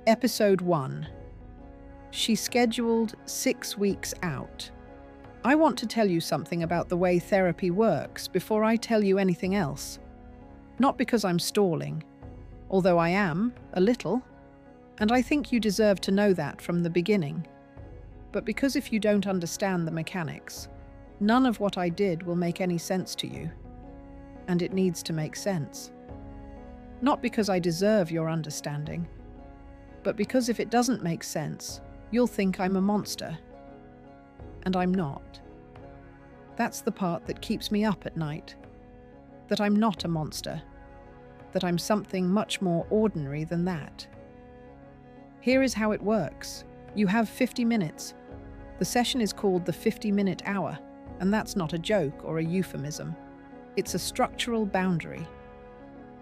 Episode 1. She scheduled 6 weeks out. I want to tell you something about the way therapy works before I tell you anything else. Not because I'm stalling, although I am, a little, and I think you deserve to know that from the beginning. But because if you don't understand the mechanics, none of what I did will make any sense to you. And it needs to make sense. Not because I deserve your understanding, but because if it doesn't make sense, you'll think I'm a monster. And I'm not. That's the part that keeps me up at night. That I'm not a monster. That I'm something much more ordinary than that. Here is how it works. You have 50 minutes. The session is called the 50-minute hour, and that's not a joke or a euphemism. It's a structural boundary.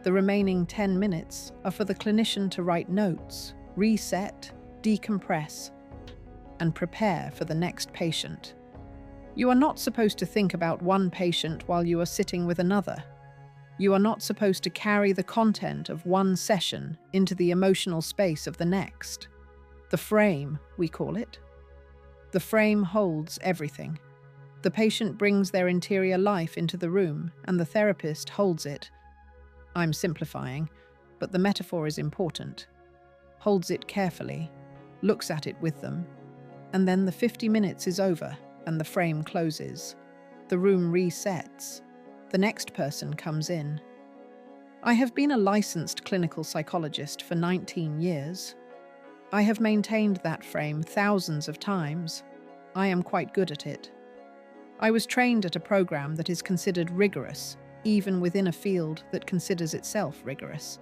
The remaining 10 minutes are for the clinician to write notes, reset, decompress, and prepare for the next patient. You are not supposed to think about one patient while you are sitting with another. You are not supposed to carry the content of one session into the emotional space of the next. The frame, we call it. The frame holds everything. The patient brings their interior life into the room, and the therapist holds it. I'm simplifying, but the metaphor is important. Holds it carefully, looks at it with them, and then the 50 minutes is over and the frame closes. The room resets. The next person comes in. I have been a licensed clinical psychologist for 19 years. I have maintained that frame thousands of times. I am quite good at it. I was trained at a program that is considered rigorous, even within a field that considers itself rigorous.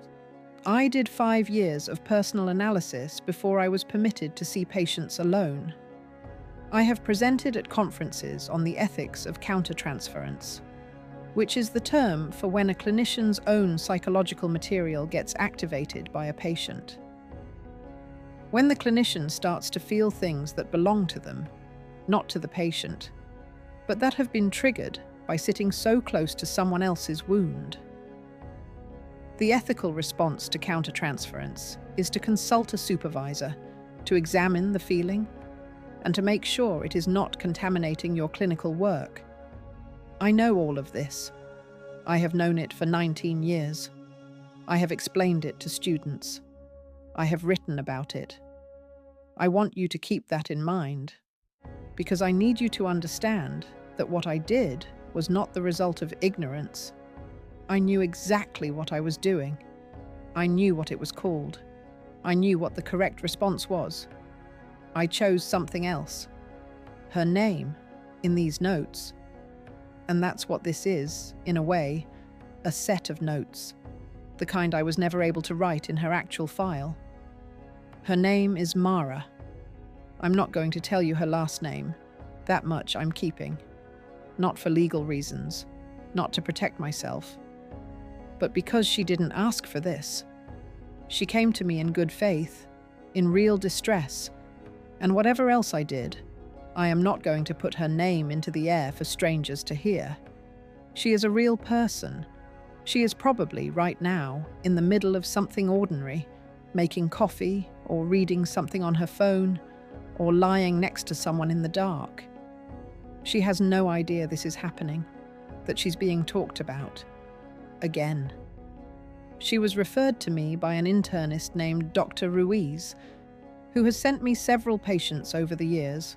I did 5 years of personal analysis before I was permitted to see patients alone. I have presented at conferences on the ethics of countertransference, which is the term for when a clinician's own psychological material gets activated by a patient. When the clinician starts to feel things that belong to them, not to the patient, but that have been triggered by sitting so close to someone else's wound. The ethical response to countertransference is to consult a supervisor, to examine the feeling, and to make sure it is not contaminating your clinical work. I know all of this. I have known it for 19 years. I have explained it to students. I have written about it. I want you to keep that in mind, because I need you to understand that what I did was not the result of ignorance. I knew exactly what I was doing. I knew what it was called. I knew what the correct response was. I chose something else. Her name, in these notes. And that's what this is, in a way, a set of notes. The kind I was never able to write in her actual file. Her name is Mara. I'm not going to tell you her last name. That much I'm keeping. Not for legal reasons. Not to protect myself. But because she didn't ask for this. She came to me in good faith, in real distress, and whatever else I did, I am not going to put her name into the air for strangers to hear. She is a real person. She is probably, right now, in the middle of something ordinary, making coffee, or reading something on her phone, or lying next to someone in the dark. She has no idea this is happening, that she's being talked about. Again. She was referred to me by an internist named Dr. Ruiz, who has sent me several patients over the years.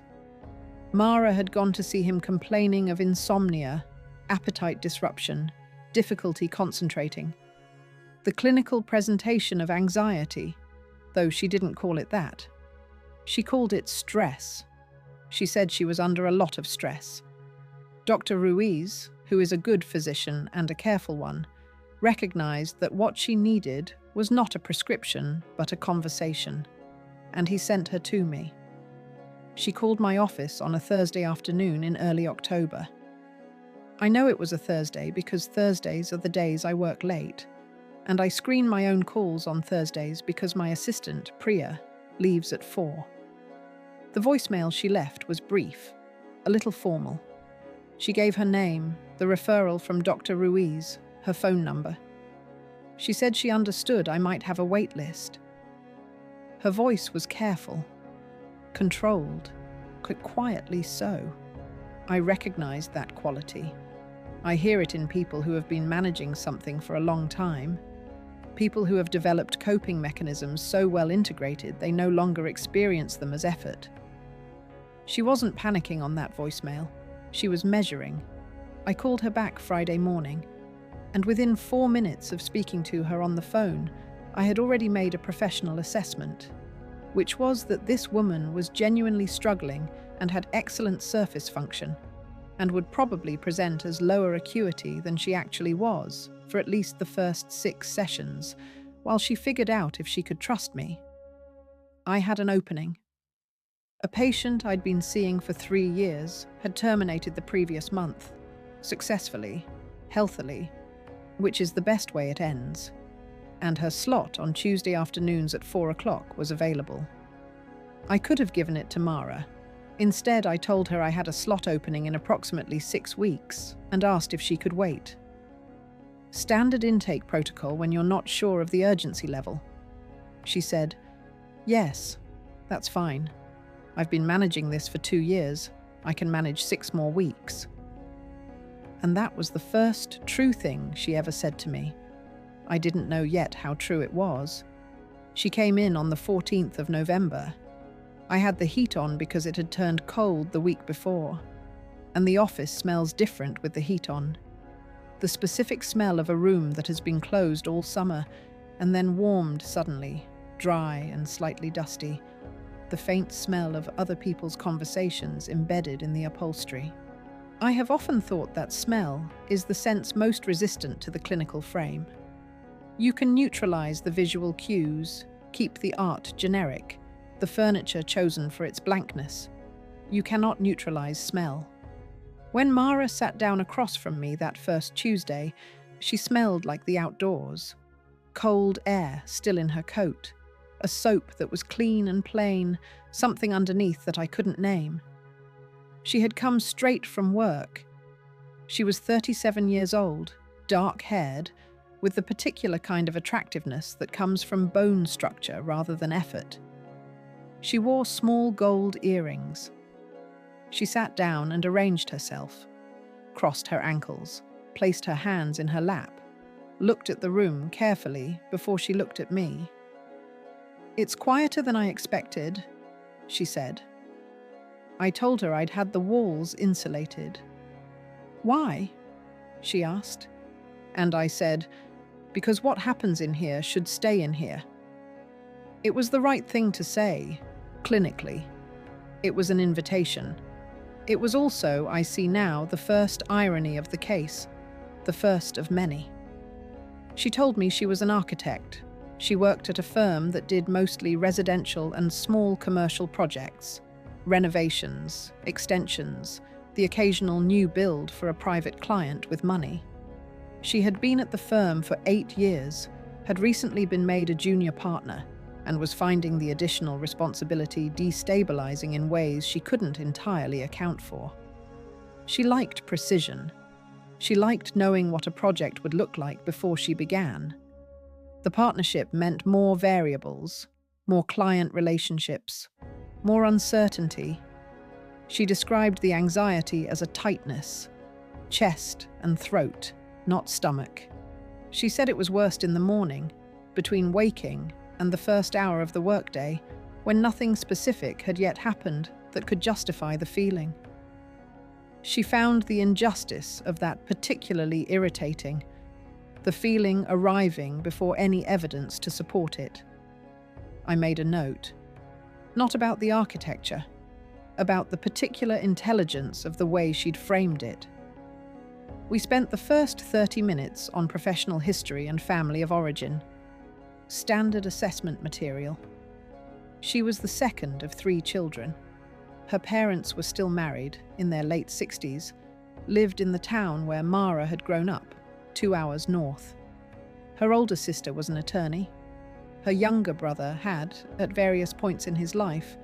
Mara had gone to see him complaining of insomnia, appetite disruption, difficulty concentrating. The clinical presentation of anxiety, though she didn't call it that. She called it stress. She said she was under a lot of stress. Dr. Ruiz, who is a good physician and a careful one, recognized that what she needed was not a prescription, but a conversation, and he sent her to me. She called my office on a Thursday afternoon in early October. I know it was a Thursday because Thursdays are the days I work late, and I screen my own calls on Thursdays because my assistant, Priya, leaves at 4. The voicemail she left was brief, a little formal. She gave her name, the referral from Dr. Ruiz, her phone number. She said she understood I might have a wait list. Her voice was careful, controlled, quietly so. I recognized that quality. I hear it in people who have been managing something for a long time. People who have developed coping mechanisms so well integrated they no longer experience them as effort. She wasn't panicking on that voicemail. She was measuring. I called her back Friday morning, and within 4 minutes of speaking to her on the phone, I had already made a professional assessment, which was that this woman was genuinely struggling and had excellent surface function, and would probably present as lower acuity than she actually was for at least the first 6 sessions, while she figured out if she could trust me. I had an opening. A patient I'd been seeing for 3 years had terminated the previous month, successfully, healthily, which is the best way it ends, and her slot on Tuesday afternoons at 4 o'clock was available. I could have given it to Mara. Instead, I told her I had a slot opening in approximately 6 weeks and asked if she could wait. Standard intake protocol when you're not sure of the urgency level. She said, "Yes, that's fine. I've been managing this for 2 years. I can manage 6 more weeks." And that was the first true thing she ever said to me. I didn't know yet how true it was. She came in on the 14th of November. I had the heat on because it had turned cold the week before, and the office smells different with the heat on. The specific smell of a room that has been closed all summer and then warmed suddenly, dry and slightly dusty. The faint smell of other people's conversations embedded in the upholstery. I have often thought that smell is the sense most resistant to the clinical frame. You can neutralize the visual cues, keep the art generic, the furniture chosen for its blankness. You cannot neutralize smell. When Mara sat down across from me that first Tuesday, she smelled like the outdoors. Cold air still in her coat, a soap that was clean and plain, something underneath that I couldn't name. She had come straight from work. She was 37 years old, dark-haired, with the particular kind of attractiveness that comes from bone structure rather than effort. She wore small gold earrings. She sat down and arranged herself, crossed her ankles, placed her hands in her lap, looked at the room carefully before she looked at me. "It's quieter than I expected," she said. I told her I'd had the walls insulated. "Why?" she asked. And I said, "Because what happens in here should stay in here." It was the right thing to say, clinically. It was an invitation. It was also, I see now, the first irony of the case, the first of many. She told me she was an architect. She worked at a firm that did mostly residential and small commercial projects. Renovations, extensions, the occasional new build for a private client with money. She had been at the firm for 8 years, had recently been made a junior partner, and was finding the additional responsibility destabilizing in ways she couldn't entirely account for. She liked precision. She liked knowing what a project would look like before she began. The partnership meant more variables, more client relationships, more uncertainty. She described the anxiety as a tightness, chest and throat, not stomach. She said it was worst in the morning, between waking and the first hour of the workday, when nothing specific had yet happened that could justify the feeling. She found the injustice of that particularly irritating, the feeling arriving before any evidence to support it. I made a note. Not about the architecture, about the particular intelligence of the way she'd framed it. We spent the first 30 minutes on professional history and family of origin, standard assessment material. She was the second of 3 children. Her parents were still married, in their late 60s, lived in the town where Mara had grown up, 2 hours north. Her older sister was an attorney. Her younger brother had, at various points in his life,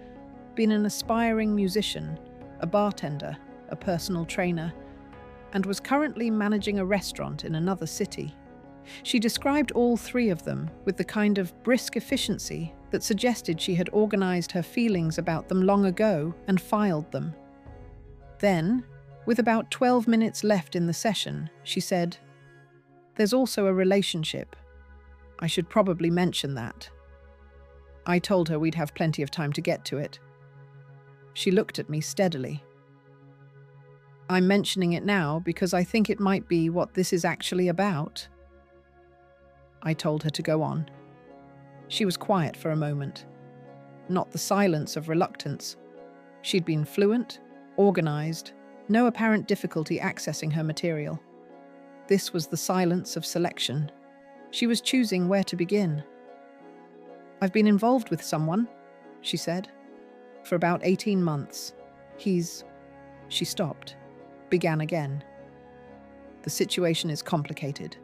been an aspiring musician, a bartender, a personal trainer, and was currently managing a restaurant in another city. She described all 3 of them with the kind of brisk efficiency that suggested she had organized her feelings about them long ago and filed them. Then, with about 12 minutes left in the session, she said, "There's also a relationship. I should probably mention that." I told her we'd have plenty of time to get to it. She looked at me steadily. "I'm mentioning it now because I think it might be what this is actually about." I told her to go on. She was quiet for a moment. Not the silence of reluctance. She'd been fluent, organized, no apparent difficulty accessing her material. This was the silence of selection. She was choosing where to begin. "I've been involved with someone," she said, "for about 18 months. He's—" She stopped, began again. "The situation is complicated."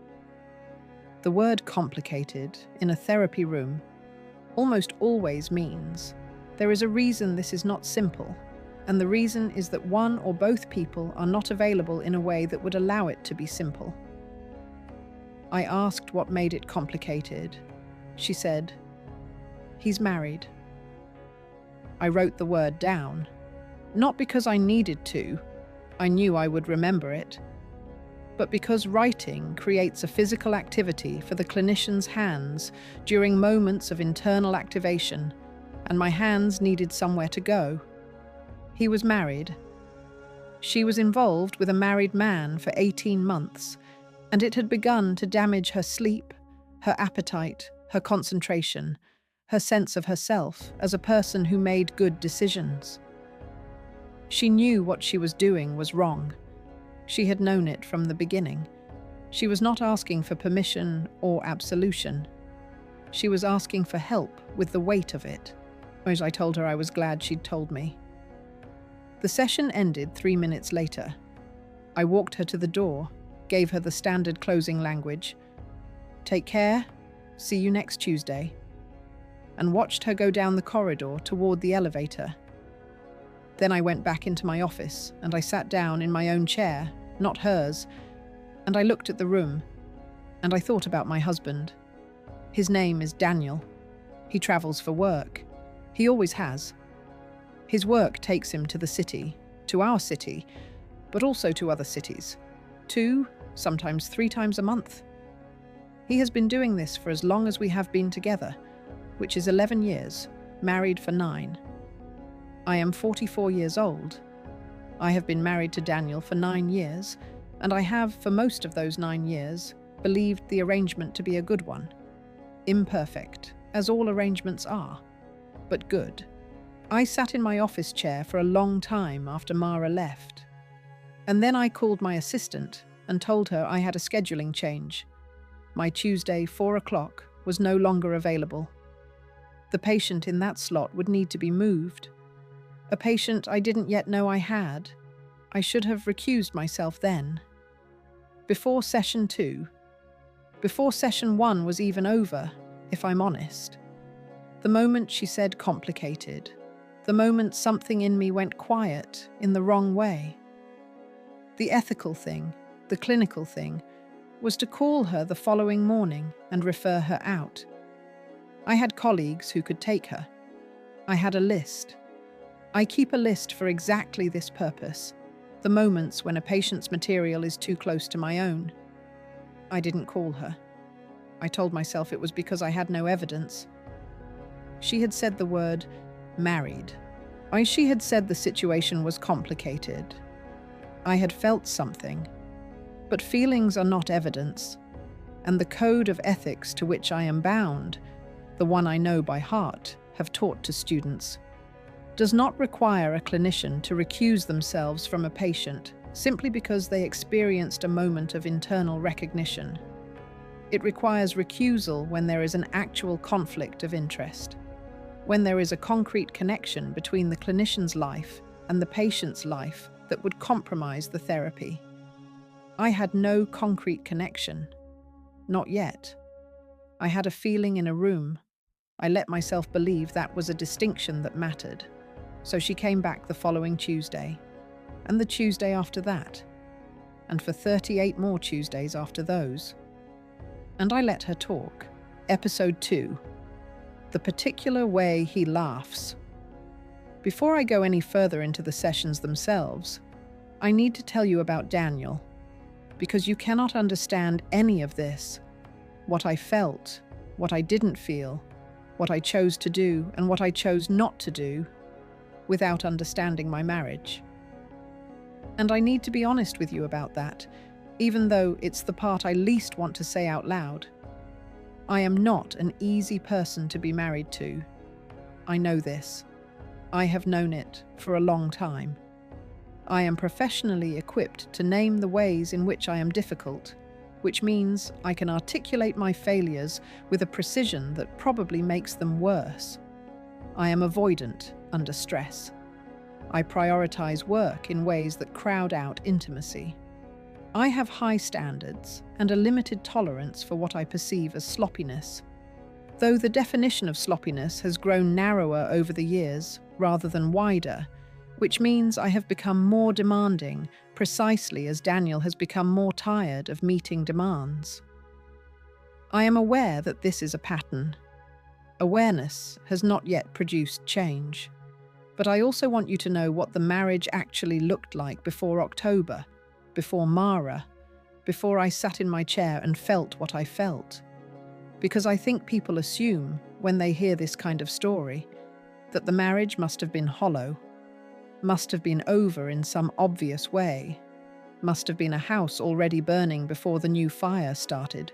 The word complicated, in a therapy room, almost always means there is a reason this is not simple, and the reason is that one or both people are not available in a way that would allow it to be simple. I asked what made it complicated. She said, "He's married." I wrote the word down, not because I needed to, I knew I would remember it, but because writing creates a physical activity for the clinician's hands during moments of internal activation, and my hands needed somewhere to go. He was married. She was involved with a married man for 18 months, and it had begun to damage her sleep, her appetite, her concentration, her sense of herself as a person who made good decisions. She knew what she was doing was wrong. She had known it from the beginning. She was not asking for permission or absolution. She was asking for help with the weight of it. As I told her I was glad she'd told me. The session ended 3 minutes later. I walked her to the door, gave her the standard closing language, "Take care, see you next Tuesday," and watched her go down the corridor toward the elevator. Then I went back into my office and I sat down in my own chair, not hers, and I looked at the room, and I thought about my husband. His name is Daniel. He travels for work. He always has. His work takes him to the city, to our city, but also to other cities. 2, sometimes 3 times a month. He has been doing this for as long as we have been together, which is 11 years, married for 9. I am 44 years old. I have been married to Daniel for 9 years, and I have, for most of those 9 years, believed the arrangement to be a good one. Imperfect, as all arrangements are, but good. I sat in my office chair for a long time after Mara left, and then I called my assistant and told her I had a scheduling change. My Tuesday, 4 o'clock, was no longer available. The patient in that slot would need to be moved. A patient I didn't yet know I had. I should have recused myself then. Before session 2. Before session 1 was even over, if I'm honest. The moment she said complicated. The moment something in me went quiet in the wrong way. The ethical thing, the clinical thing, was to call her the following morning and refer her out. I had colleagues who could take her. I had a list. I keep a list for exactly this purpose, the moments when a patient's material is too close to my own. I didn't call her. I told myself it was because I had no evidence. She had said the word married. She had said the situation was complicated. I had felt something. But feelings are not evidence, and the code of ethics to which I am bound, the one I know by heart, have taught to students, does not require a clinician to recuse themselves from a patient simply because they experienced a moment of internal recognition. It requires recusal when there is an actual conflict of interest, when there is a concrete connection between the clinician's life and the patient's life that would compromise the therapy. I had no concrete connection. Not yet. I had a feeling in a room. I let myself believe that was a distinction that mattered. So she came back the following Tuesday, and the Tuesday after that, and for 38 more Tuesdays after those. And I let her talk. Episode 2. the particular way he laughs. Before I go any further into the sessions themselves, I need to tell you about Daniel, because you cannot understand any of this, what I felt, what I didn't feel, what I chose to do and what I chose not to do, without understanding my marriage. And I need to be honest with you about that, even though it's the part I least want to say out loud. I am not an easy person to be married to. I know this. I have known it for a long time. I am professionally equipped to name the ways in which I am difficult, which means I can articulate my failures with a precision that probably makes them worse. I am avoidant under stress. I prioritize work in ways that crowd out intimacy. I have high standards and a limited tolerance for what I perceive as sloppiness. Though the definition of sloppiness has grown narrower over the years rather than wider, which means I have become more demanding precisely as Daniel has become more tired of meeting demands. I am aware that this is a pattern. Awareness has not yet produced change. But I also want you to know what the marriage actually looked like before October, before Mara, before I sat in my chair and felt what I felt. Because I think people assume, when they hear this kind of story, that the marriage must have been hollow, must have been over in some obvious way, must have been a house already burning before the new fire started.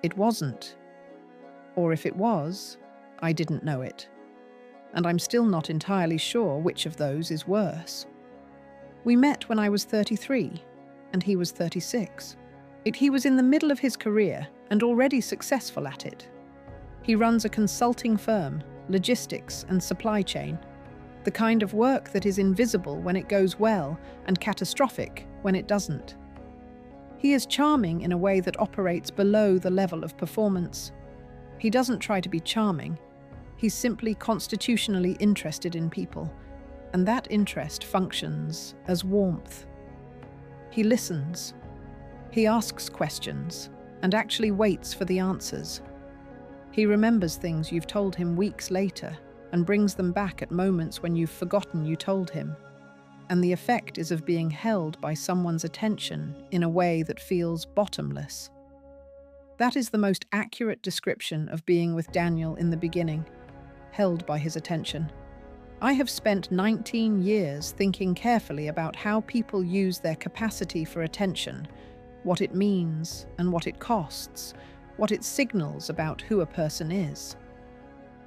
It wasn't. Or if it was, I didn't know it. And I'm still not entirely sure which of those is worse. We met when I was 33, and he was 36. He was in the middle of his career and already successful at it. He runs a consulting firm, logistics and supply chain, the kind of work that is invisible when it goes well and catastrophic when it doesn't. He is charming in a way that operates below the level of performance. He doesn't try to be charming. He's simply constitutionally interested in people, and that interest functions as warmth. He listens. He asks questions and actually waits for the answers. He remembers things you've told him weeks later and brings them back at moments when you've forgotten you told him. And the effect is of being held by someone's attention in a way that feels bottomless. That is the most accurate description of being with Daniel in the beginning, held by his attention. I have spent 19 years thinking carefully about how people use their capacity for attention, what it means and what it costs, what it signals about who a person is.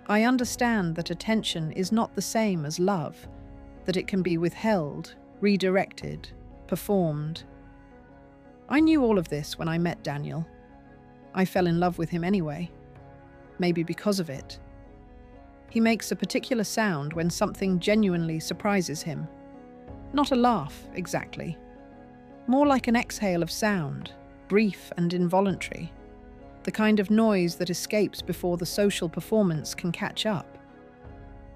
I understand that attention is not the same as love, that it can be withheld, redirected, performed. I knew all of this when I met Daniel. I fell in love with him anyway, maybe because of it. He makes a particular sound when something genuinely surprises him. Not a laugh, exactly. More like an exhale of sound, brief and involuntary. The kind of noise that escapes before the social performance can catch up.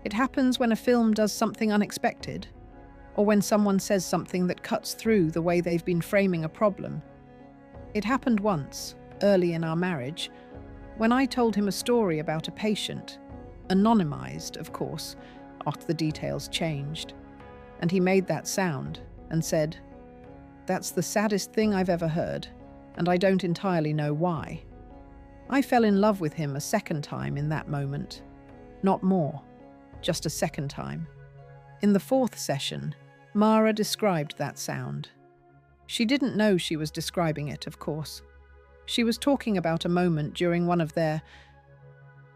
It happens when a film does something unexpected, or when someone says something that cuts through the way they've been framing a problem. It happened once, early in our marriage, when I told him a story about a patient, anonymized, of course, after the details changed, and he made that sound and said, "That's the saddest thing I've ever heard, and I don't entirely know why." I fell in love with him a second time in that moment. Not more, just a second time. In the fourth session, Mara described that sound. She didn't know she was describing it, of course. She was talking about a moment during one of their,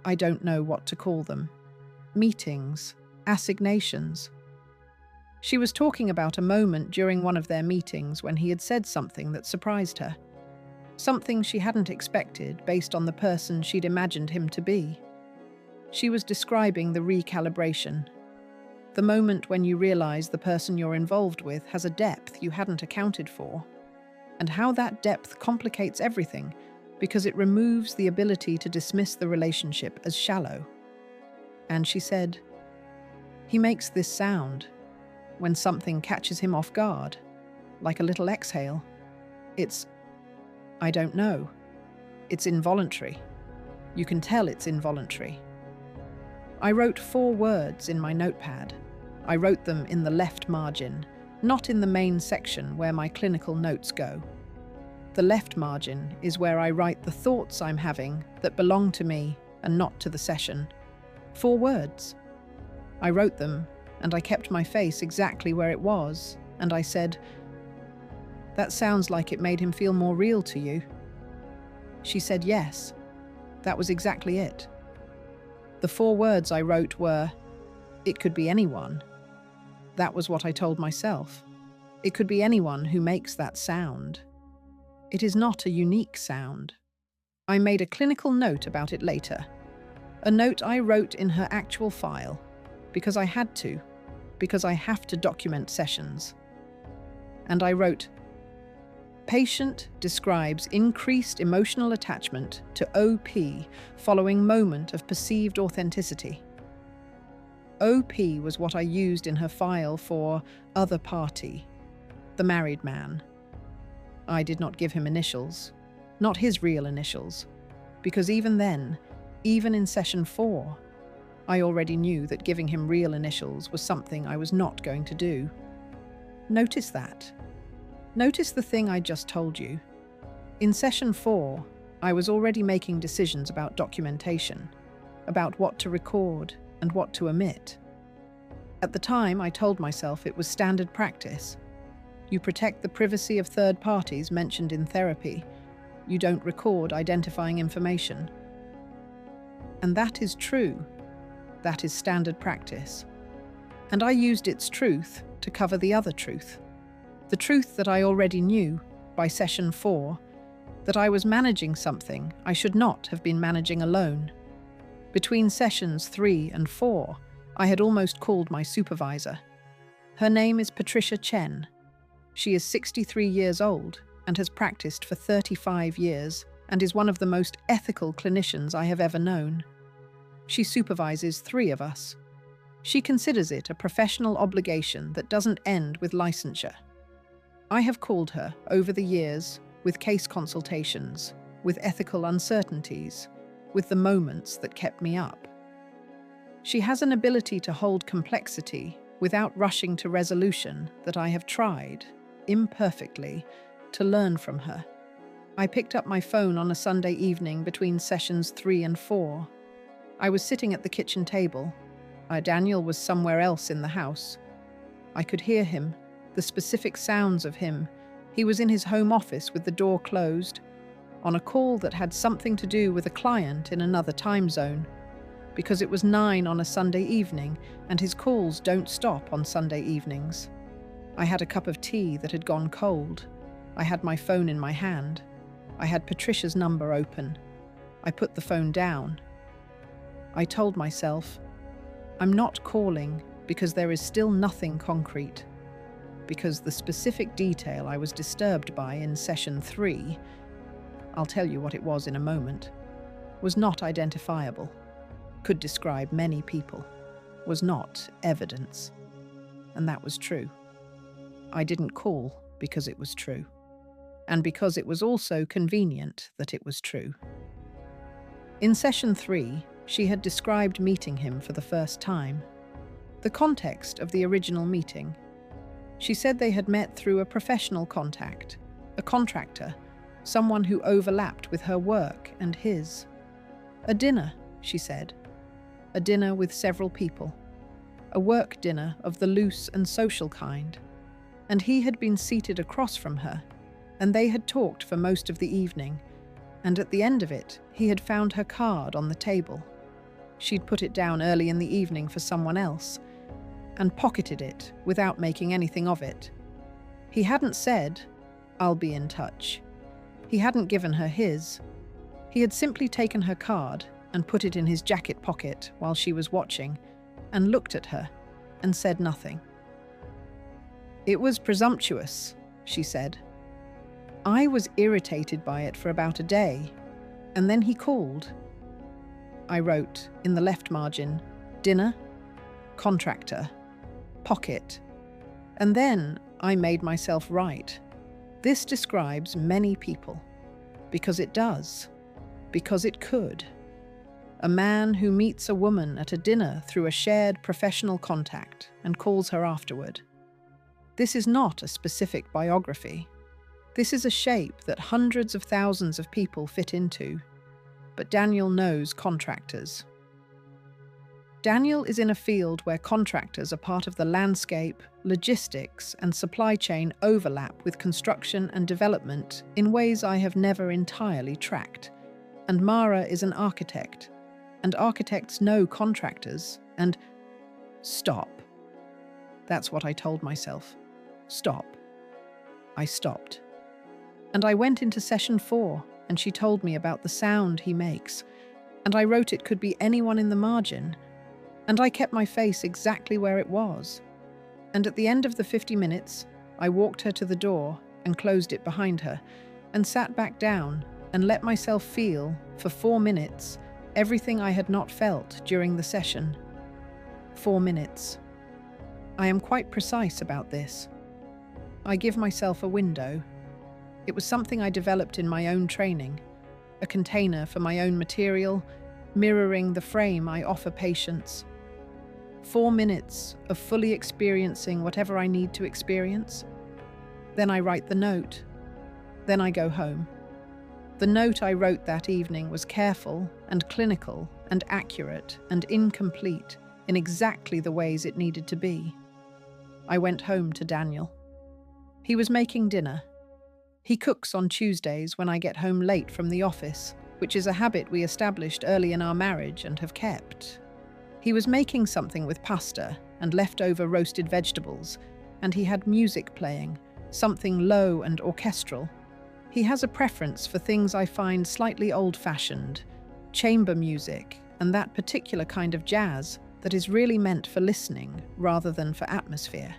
I don't know what to call them, meetings, assignations. She was talking about a moment during one of their meetings when he had said something that surprised her. Something she hadn't expected based on the person she'd imagined him to be. She was describing the recalibration. The moment when you realize the person you're involved with has a depth you hadn't accounted for. And how that depth complicates everything because it removes the ability to dismiss the relationship as shallow. And she said, "He makes this sound when something catches him off guard, like a little exhale. It's, I don't know. It's involuntary. You can tell it's involuntary. I wrote 4 words in my notepad. I wrote them in the left margin, not in the main section where my clinical notes go. The left margin is where I write the thoughts I'm having that belong to me and not to the session. 4 words. I wrote them, and I kept my face exactly where it was, and I said, "That sounds like it made him feel more real to you." She said yes. That was exactly it. The 4 words I wrote were, "It could be anyone." That was what I told myself. It could be anyone who makes that sound. It is not a unique sound. I made a clinical note about it later. A note I wrote in her actual file, because I had to, because I have to document sessions. And I wrote, "Patient describes increased emotional attachment to OP following moment of perceived authenticity." OP was what I used in her file for other party, the married man. I did not give him initials, not his real initials, because even then, even in session 4, I already knew that giving him real initials was something I was not going to do. Notice that. Notice the thing I just told you. In session 4, I was already making decisions about documentation, about what to record and what to omit. At the time, I told myself it was standard practice. You protect the privacy of third parties mentioned in therapy. You don't record identifying information. And that is true. That is standard practice. And I used its truth to cover the other truth. The truth that I already knew by session 4, that I was managing something I should not have been managing alone. Between sessions 3 and 4, I had almost called my supervisor. Her name is Patricia Chen. She is 63 years old and has practiced for 35 years and is one of the most ethical clinicians I have ever known. She supervises 3 of us. She considers it a professional obligation that doesn't end with licensure. I have called her over the years with case consultations, with ethical uncertainties, with the moments that kept me up. She has an ability to hold complexity without rushing to resolution that I have tried, imperfectly, to learn from her. I picked up my phone on a Sunday evening between sessions 3 and 4. I was sitting at the kitchen table. Daniel was somewhere else in the house. I could hear him, the specific sounds of him. He was in his home office with the door closed, on a call that had something to do with a client in another time zone, because it was 9 on a Sunday evening and his calls don't stop on Sunday evenings. I had a cup of tea that had gone cold. I had my phone in my hand. I had Patricia's number open. I put the phone down. I told myself, I'm not calling because there is still nothing concrete, because the specific detail I was disturbed by in session 3, I'll tell you what it was in a moment, was not identifiable, could describe many people, was not evidence. And that was true. I didn't call because it was true, and because it was also convenient that it was true. In session 3, she had described meeting him for the first time. The context of the original meeting. She said they had met through a professional contact, a contractor, someone who overlapped with her work and his. A dinner, she said. A dinner with several people. A work dinner of the loose and social kind. And he had been seated across from her, and they had talked for most of the evening, and at the end of it, he had found her card on the table. She'd put it down early in the evening for someone else, and pocketed it without making anything of it. He hadn't said, "I'll be in touch." He hadn't given her his. He had simply taken her card and put it in his jacket pocket while she was watching, and looked at her, and said nothing. It was presumptuous, she said. I was irritated by it for about a day, and then he called. I wrote, in the left margin, dinner, contractor, pocket, and then I made myself write. This describes many people, because it does, because it could. A man who meets a woman at a dinner through a shared professional contact and calls her afterward. This is not a specific biography. This is a shape that hundreds of thousands of people fit into. But Daniel knows contractors. Daniel is in a field where contractors are part of the landscape, logistics, and supply chain overlap with construction and development in ways I have never entirely tracked. And Mara is an architect. And architects know contractors, and stop. That's what I told myself. Stop. I stopped. And I went into session 4, and she told me about the sound he makes, and I wrote it could be anyone in the margin, and I kept my face exactly where it was. And at the end of the 50 minutes, I walked her to the door and closed it behind her, and sat back down and let myself feel, for 4 minutes, everything I had not felt during the session. 4 minutes. I am quite precise about this. I give myself a window. It was something I developed in my own training, a container for my own material, mirroring the frame I offer patients. 4 minutes of fully experiencing whatever I need to experience. Then I write the note. Then I go home. The note I wrote that evening was careful and clinical and accurate and incomplete in exactly the ways it needed to be. I went home to Daniel. He was making dinner. He cooks on Tuesdays when I get home late from the office, which is a habit we established early in our marriage and have kept. He was making something with pasta and leftover roasted vegetables, and he had music playing, something low and orchestral. He has a preference for things I find slightly old-fashioned, chamber music, and that particular kind of jazz that is really meant for listening rather than for atmosphere.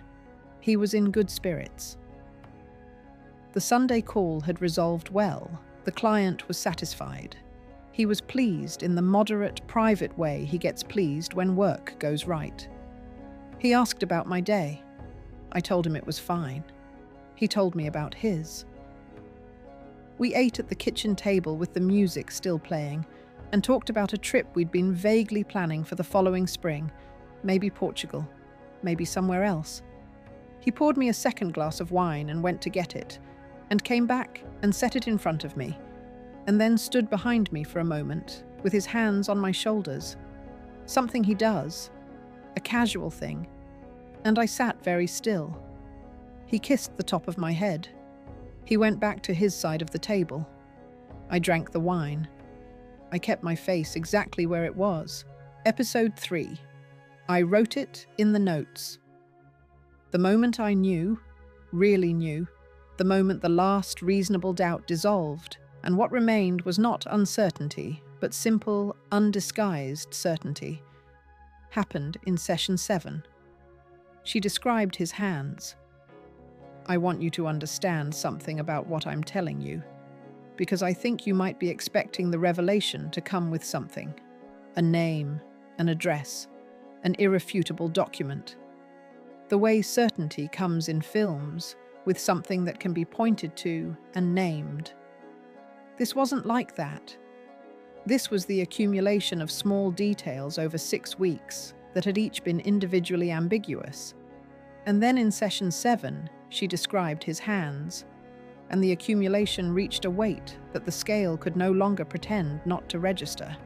He was in good spirits. The Sunday call had resolved well. The client was satisfied. He was pleased in the moderate, private way he gets pleased when work goes right. He asked about my day. I told him it was fine. He told me about his. We ate at the kitchen table with the music still playing and talked about a trip we'd been vaguely planning for the following spring, maybe Portugal, maybe somewhere else. He poured me a second glass of wine and went to get it, and came back and set it in front of me, and then stood behind me for a moment with his hands on my shoulders. Something he does, a casual thing, and I sat very still. He kissed the top of my head. He went back to his side of the table. I drank the wine. I kept my face exactly where it was. Episode 3. I wrote it in the notes. The moment I knew, really knew, the moment the last reasonable doubt dissolved, and what remained was not uncertainty, but simple, undisguised certainty, happened in session 7. She described his hands. I want you to understand something about what I'm telling you, because I think you might be expecting the revelation to come with something. A name, an address, an irrefutable document. The way certainty comes in films, with something that can be pointed to and named. This wasn't like that. This was the accumulation of small details over 6 weeks that had each been individually ambiguous. And then in session 7, she described his hands, and the accumulation reached a weight that the scale could no longer pretend not to register.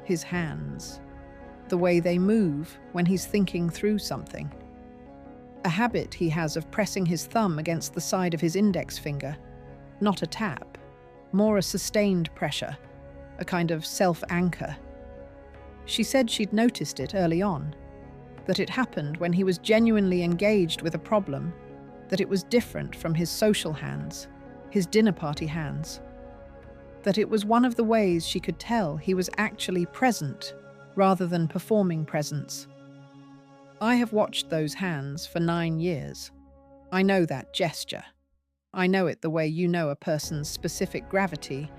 His hands. The way they move when he's thinking through something. A habit he has of pressing his thumb against the side of his index finger. Not a tap, more a sustained pressure, a kind of self-anchor. She said she'd noticed it early on, that it happened when he was genuinely engaged with a problem, that it was different from his social hands, his dinner party hands, that it was one of the ways she could tell he was actually present rather than performing presence. I have watched those hands for 9 years. I know that gesture. I know it the way you know a person's specific gravity,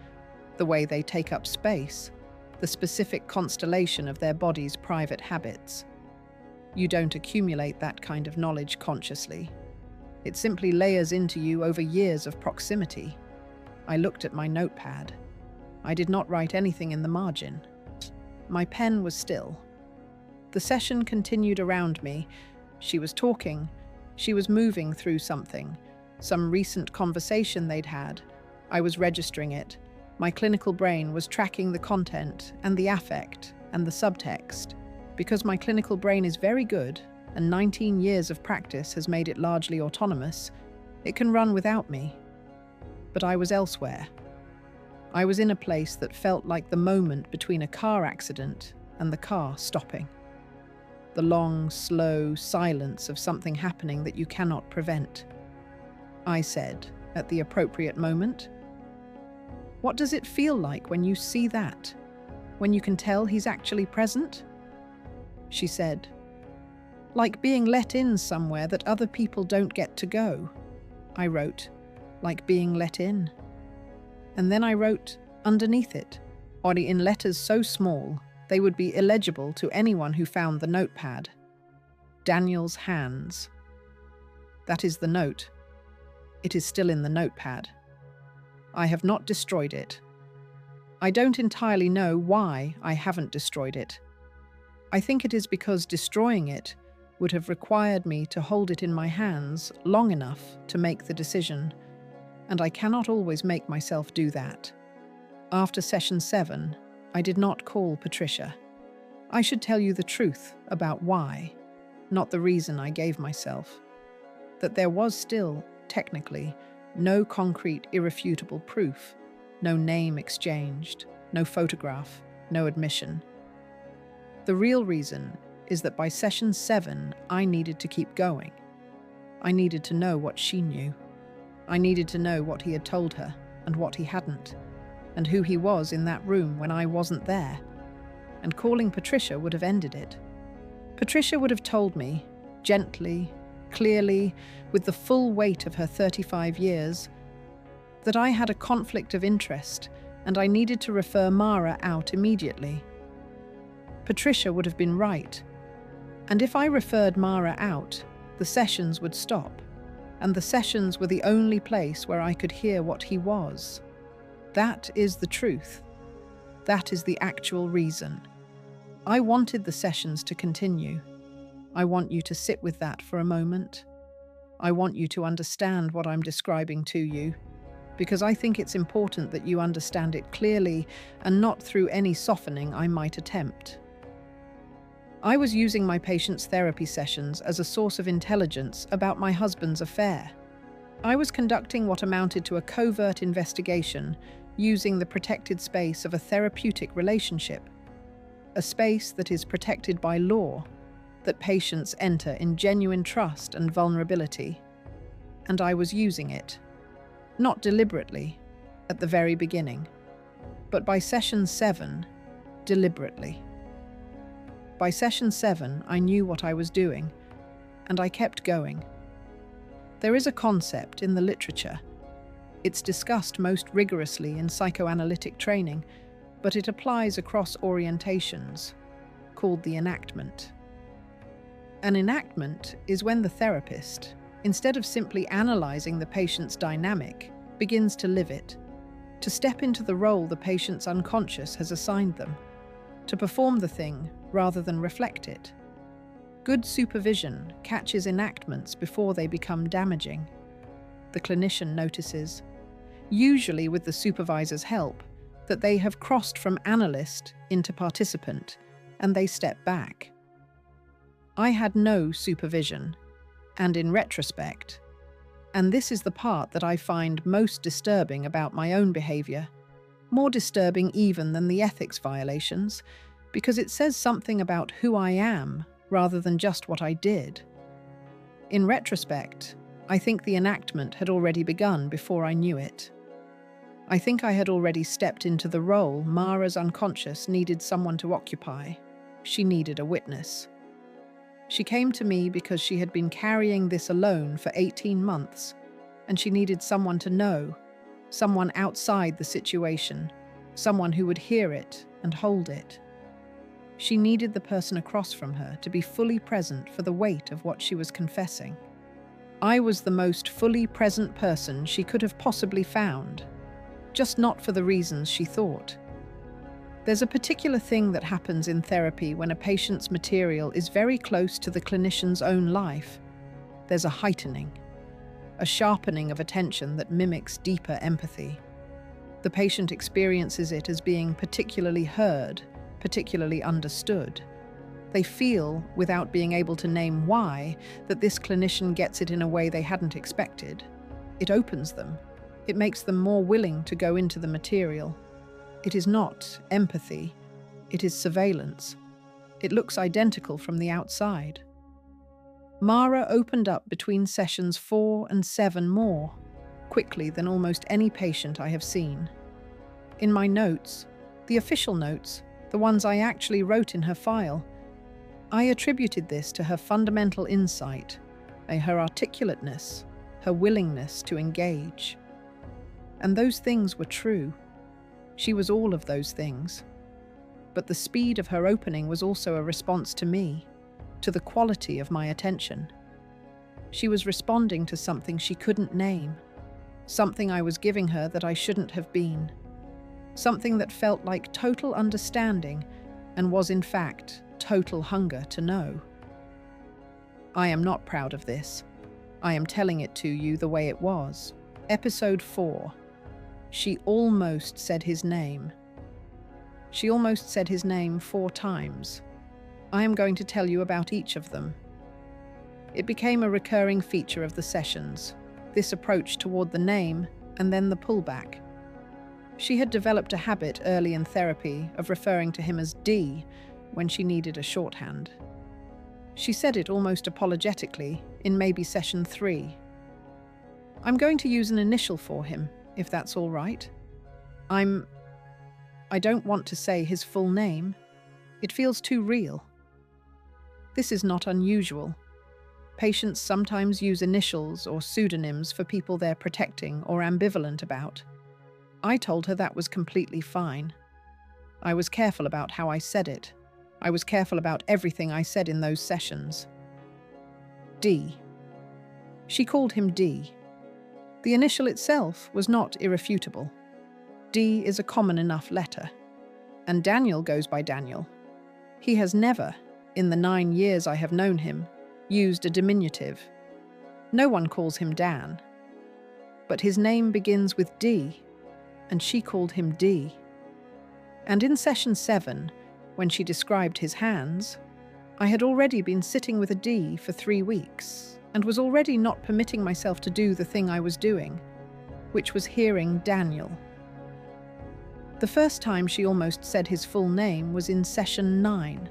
the way they take up space, the specific constellation of their body's private habits. You don't accumulate that kind of knowledge consciously. It simply layers into you over years of proximity. I looked at my notepad. I did not write anything in the margin. My pen was still. The session continued around me. She was talking. She was moving through something. Some recent conversation they'd had. I was registering it. My clinical brain was tracking the content and the affect and the subtext. Because my clinical brain is very good, and 19 years of practice has made it largely autonomous, it can run without me. But I was elsewhere. I was in a place that felt like the moment between a car accident and the car stopping. The long, slow silence of something happening that you cannot prevent. I said, at the appropriate moment, "What does it feel like when you see that? When you can tell he's actually present?" She said, "Like being let in somewhere that other people don't get to go." I wrote, "Like being let in." And then I wrote, underneath it, only in letters so small, they would be illegible to anyone who found the notepad. Daniel's hands. That is the note. It is still in the notepad. I have not destroyed it. I don't entirely know why I haven't destroyed it. I think it is because destroying it would have required me to hold it in my hands long enough to make the decision, and I cannot always make myself do that. After session 7, I did not call Patricia. I should tell you the truth about why, not the reason I gave myself. That there was still, technically, no concrete, irrefutable proof, no name exchanged, no photograph, no admission. The real reason is that by session 7, I needed to keep going. I needed to know what she knew. I needed to know what he had told her and what he hadn't, and who he was in that room when I wasn't there. And calling Patricia would have ended it. Patricia would have told me, gently, clearly, with the full weight of her 35 years, that I had a conflict of interest and I needed to refer Mara out immediately. Patricia would have been right. And if I referred Mara out, the sessions would stop, and the sessions were the only place where I could hear what he was. That is the truth. That is the actual reason. I wanted the sessions to continue. I want you to sit with that for a moment. I want you to understand what I'm describing to you, because I think it's important that you understand it clearly and not through any softening I might attempt. I was using my patients' therapy sessions as a source of intelligence about my husband's affair. I was conducting what amounted to a covert investigation using the protected space of a therapeutic relationship, a space that is protected by law, that patients enter in genuine trust and vulnerability. And I was using it, not deliberately, at the very beginning, but by session 7, deliberately. By session 7, I knew what I was doing, and I kept going. There is a concept in the literature. It's discussed most rigorously in psychoanalytic training, but it applies across orientations, called the enactment. An enactment is when the therapist, instead of simply analyzing the patient's dynamic, begins to live it, to step into the role the patient's unconscious has assigned them, to perform the thing rather than reflect it. Good supervision catches enactments before they become damaging. The clinician notices, usually with the supervisor's help, that they have crossed from analyst into participant, and they step back. I had no supervision, and in retrospect, and this is the part that I find most disturbing about my own behavior, more disturbing even than the ethics violations, because it says something about who I am rather than just what I did. In retrospect, I think the enactment had already begun before I knew it. I think I had already stepped into the role Mara's unconscious needed someone to occupy. She needed a witness. She came to me because she had been carrying this alone for 18 months, and she needed someone to know, someone outside the situation, someone who would hear it and hold it. She needed the person across from her to be fully present for the weight of what she was confessing. I was the most fully present person she could have possibly found, just not for the reasons she thought. There's a particular thing that happens in therapy when a patient's material is very close to the clinician's own life. There's a heightening, a sharpening of attention that mimics deeper empathy. The patient experiences it as being particularly heard, particularly understood. They feel, without being able to name why, that this clinician gets it in a way they hadn't expected. It opens them. It makes them more willing to go into the material. It is not empathy, it is surveillance. It looks identical from the outside. Mara opened up between sessions 4 and 7 more quickly than almost any patient I have seen. In my notes, the official notes, the ones I actually wrote in her file, I attributed this to her fundamental insight, her articulateness, her willingness to engage. And those things were true. She was all of those things. But the speed of her opening was also a response to me, to the quality of my attention. She was responding to something she couldn't name, something I was giving her that I shouldn't have been, something that felt like total understanding and was in fact total hunger to know. I am not proud of this. I am telling it to you the way it was. Episode 4. She almost said his name. She almost said his name 4 times. I am going to tell you about each of them. It became a recurring feature of the sessions, this approach toward the name and then the pullback. She had developed a habit early in therapy of referring to him as D when she needed a shorthand. She said it almost apologetically in maybe session 3. I'm going to use an initial for him, if that's all right. I don't want to say his full name. It feels too real. This is not unusual. Patients sometimes use initials or pseudonyms for people they're protecting or ambivalent about. I told her that was completely fine. I was careful about how I said it. I was careful about everything I said in those sessions. D. She called him D. The initial itself was not irrefutable. D is a common enough letter. And Daniel goes by Daniel. He has never, in the 9 years I have known him, used a diminutive. No one calls him Dan. But his name begins with D, and she called him D. And in session 7, when she described his hands, I had already been sitting with a D for 3 weeks and was already not permitting myself to do the thing I was doing, which was hearing Daniel. The first time she almost said his full name was in session 9.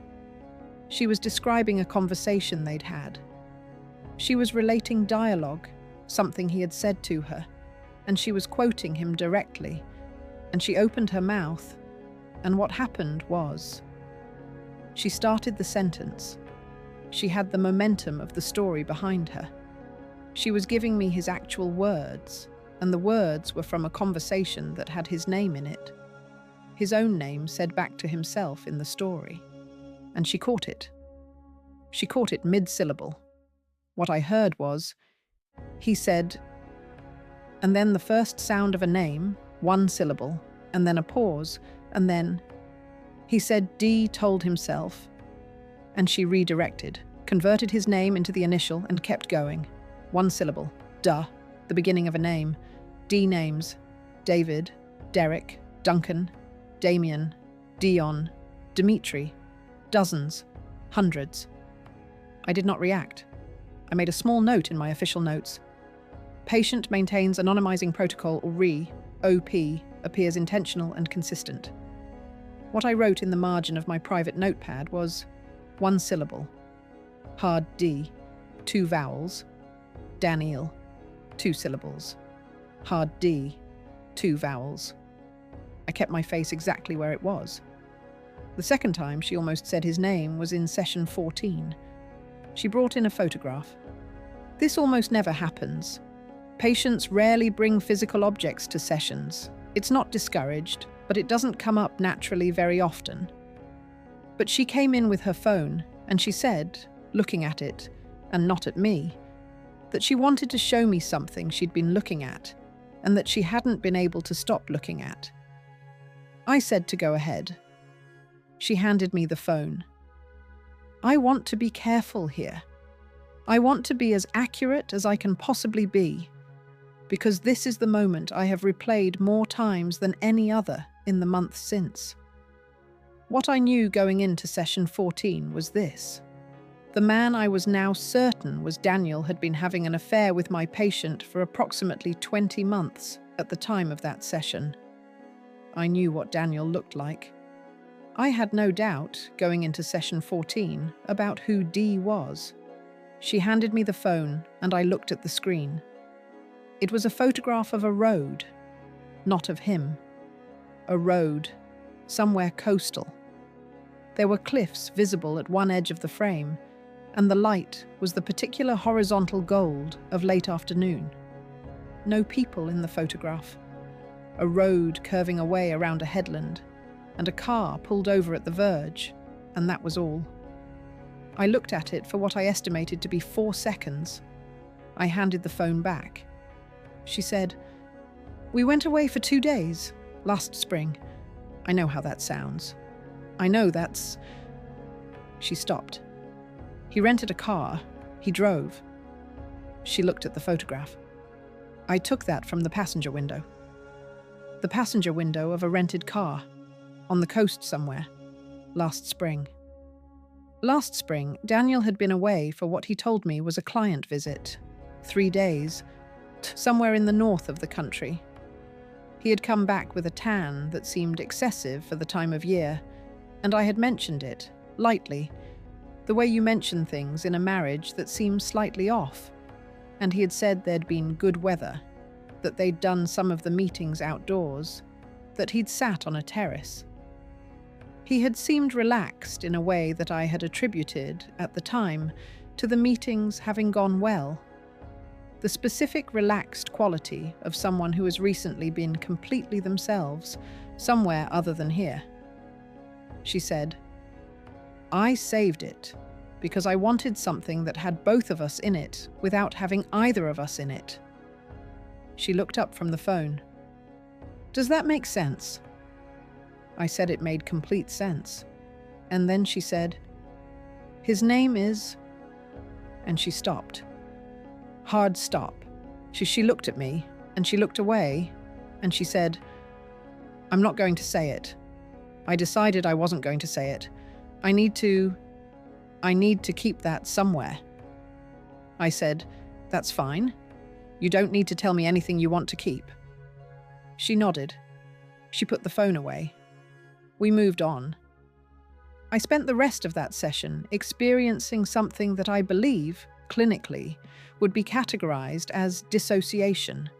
She was describing a conversation they'd had. She was relating dialogue, something he had said to her, and she was quoting him directly, and she opened her mouth, and what happened was, she started the sentence. She had the momentum of the story behind her. She was giving me his actual words, and the words were from a conversation that had his name in it. His own name said back to himself in the story. And she caught it. She caught it mid-syllable. What I heard was, he said, and then the first sound of a name, 1 syllable, and then a pause, and then, he said D told himself, and she redirected, converted his name into the initial and kept going. 1 syllable, duh, the beginning of a name. D names, David, Derek, Duncan, Damien, Dion, Dimitri, dozens, hundreds. I did not react. I made a small note in my official notes. Patient maintains anonymizing protocol or OP appears intentional and consistent. What I wrote in the margin of my private notepad was 1 syllable, hard D, 2 vowels, Daniel, 2 syllables, hard D, 2 vowels. I kept my face exactly where it was. The second time she almost said his name was in session 14. She brought in a photograph. This almost never happens. Patients rarely bring physical objects to sessions. It's not discouraged, but it doesn't come up naturally very often. But she came in with her phone, and she said, looking at it, and not at me, that she wanted to show me something she'd been looking at, and that she hadn't been able to stop looking at. I said to go ahead. She handed me the phone. I want to be careful here. I want to be as accurate as I can possibly be, because this is the moment I have replayed more times than any other in the months since. What I knew going into session 14 was this. The man I was now certain was Daniel had been having an affair with my patient for approximately 20 months at the time of that session. I knew what Daniel looked like. I had no doubt, going into session 14, about who Dee was. She handed me the phone, and I looked at the screen. It was a photograph of a road, not of him. A road, somewhere coastal. There were cliffs visible at one edge of the frame, and the light was the particular horizontal gold of late afternoon. No people in the photograph. A road curving away around a headland, and a car pulled over at the verge, and that was all. I looked at it for what I estimated to be 4 seconds. I handed the phone back. She said, "We went away for 2 days, last spring. I know how that sounds. I know that's..." She stopped. "He rented a car. He drove." She looked at the photograph. "I took that from the passenger window." The passenger window of a rented car, on the coast somewhere, last spring. Last spring, Daniel had been away for what he told me was a client visit. 3 days, somewhere in the north of the country. He had come back with a tan that seemed excessive for the time of year, and I had mentioned it, lightly, the way you mention things in a marriage that seems slightly off, and he had said there'd been good weather, that they'd done some of the meetings outdoors, that he'd sat on a terrace. He had seemed relaxed in a way that I had attributed, at the time, to the meetings having gone well. The specific relaxed quality of someone who has recently been completely themselves, somewhere other than here. She said, "I saved it because I wanted something that had both of us in it without having either of us in it." She looked up from the phone. "Does that make sense?" I said it made complete sense. And then she said, "His name is..." And she stopped. Hard stop. She looked at me, and she looked away, and she said, "I'm not going to say it. I decided I wasn't going to say it. I need to keep that somewhere." I said, "That's fine. You don't need to tell me anything you want to keep." She nodded. She put the phone away. We moved on. I spent the rest of that session experiencing something that I believe, clinically, would be categorized as dissociation.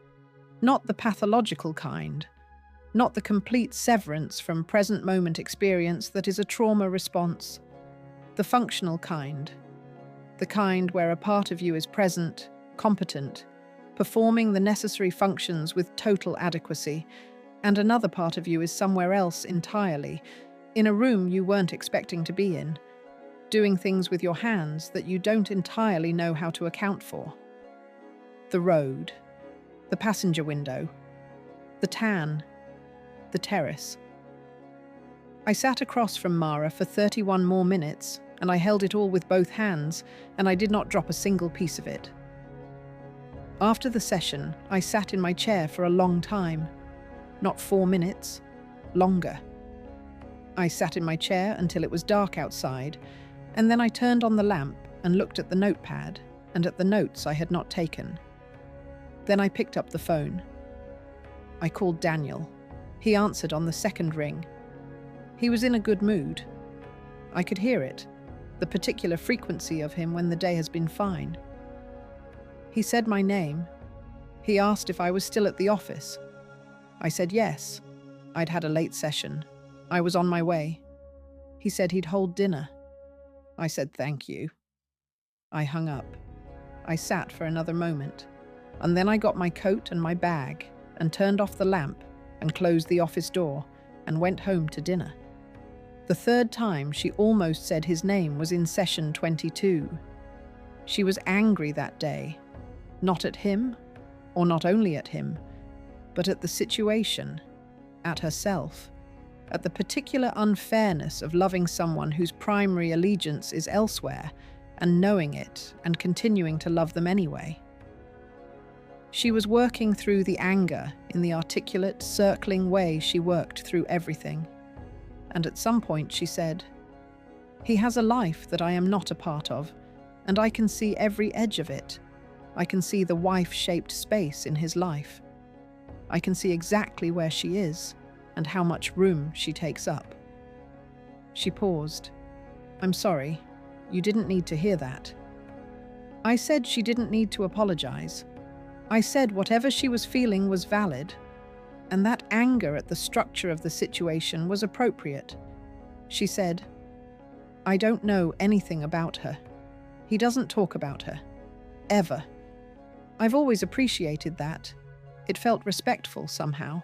Not the pathological kind, not the complete severance from present moment experience that is a trauma response. The functional kind. The kind where a part of you is present, competent, performing the necessary functions with total adequacy, and another part of you is somewhere else entirely, in a room you weren't expecting to be in, doing things with your hands that you don't entirely know how to account for. The road, the passenger window, the tan, the terrace. I sat across from Mara for 31 more minutes, and I held it all with both hands, and I did not drop a single piece of it. After the session, I sat in my chair for a long time. Not 4 minutes, longer. I sat in my chair until it was dark outside, and then I turned on the lamp and looked at the notepad and at the notes I had not taken. Then I picked up the phone. I called Daniel. He answered on the second ring. He was in a good mood. I could hear it, the particular frequency of him when the day has been fine. He said my name. He asked if I was still at the office. I said yes. I'd had a late session. I was on my way. He said he'd hold dinner. I said thank you. I hung up. I sat for another moment, and then I got my coat and my bag and turned off the lamp and closed the office door and went home to dinner. The third time she almost said his name was in session 22. She was angry that day, not at him, or not only at him, but at the situation, at herself. at the particular unfairness of loving someone whose primary allegiance is elsewhere and knowing it and continuing to love them anyway. She was working through the anger in the articulate, circling way she worked through everything. And at some point she said, "He has a life that I am not a part of, and I can see every edge of it. I can see the wife-shaped space in his life. I can see exactly where she is and how much room she takes up." She paused. "I'm sorry. You didn't need to hear that." I said she didn't need to apologize. I said whatever she was feeling was valid, and that anger at the structure of the situation was appropriate. She said, "I don't know anything about her. He doesn't talk about her. Ever. I've always appreciated that. It felt respectful somehow.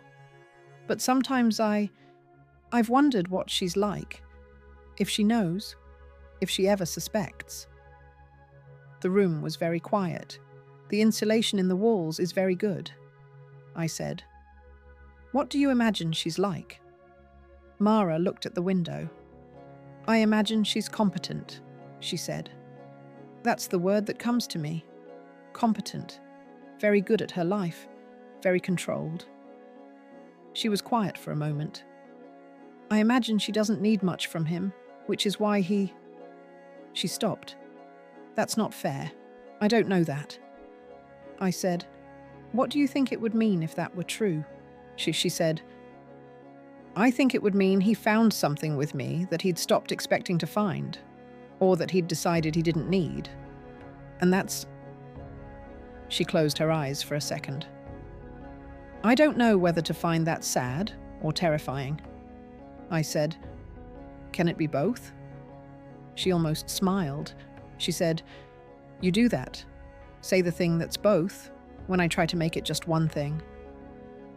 But sometimes I've wondered what she's like. If she knows. If she ever suspects." The room was very quiet. "The insulation in the walls is very good," I said. "What do you imagine she's like?" Mara looked at the window. "I imagine she's competent," she said. "That's the word that comes to me. Competent. Very good at her life. Very controlled." She was quiet for a moment. "I imagine she doesn't need much from him, which is why he—" She stopped. "That's not fair. I don't know that." I said, "What do you think it would mean if that were true?" She said, "I think it would mean he found something with me that he'd stopped expecting to find, or that he'd decided he didn't need. And that's—" She closed her eyes for a second. "I don't know whether to find that sad or terrifying." I said, "Can it be both?" She almost smiled. She said, "You do that. Say the thing that's both, when I try to make it just one thing."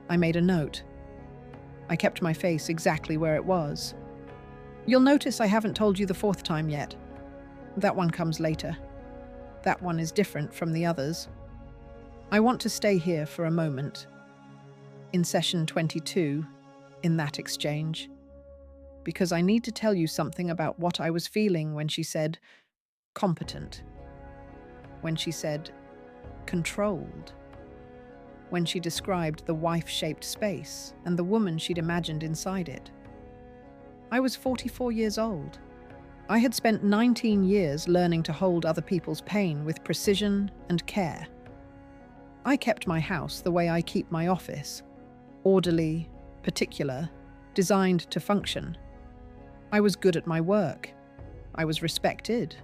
I made a note. I kept my face exactly where it was. "You'll notice I haven't told you the fourth time yet. That one comes later. That one is different from the others. I want to stay here for a moment. In session 22, in that exchange. Because I need to tell you something about what I was feeling when she said, competent. When she said, controlled. When she described the wife-shaped space and the woman she'd imagined inside it. I was 44 years old. I had spent 19 years learning to hold other people's pain with precision and care. I kept my house the way I keep my office. Orderly, particular, designed to function. I was good at my work. I was respected.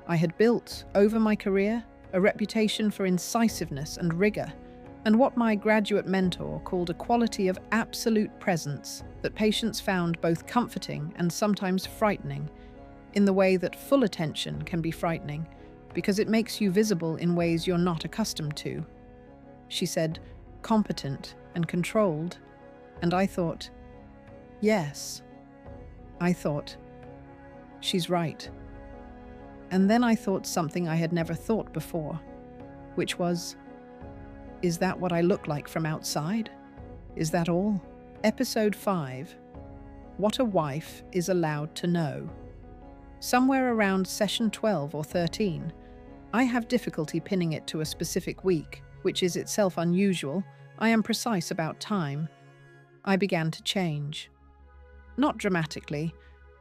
I had built, over my career, a reputation for incisiveness and rigor, and what my graduate mentor called a quality of absolute presence that patients found both comforting and sometimes frightening, in the way that full attention can be frightening, because it makes you visible in ways you're not accustomed to. She said, competent and controlled, and I thought, yes. I thought, she's right. And then I thought something I had never thought before, which was, is that what I look like from outside? Is that all? Episode 5. What a wife is allowed to know. Somewhere around session 12 or 13, I have difficulty pinning it to a specific week, which is itself unusual. I am precise about time. I began to change. Not dramatically,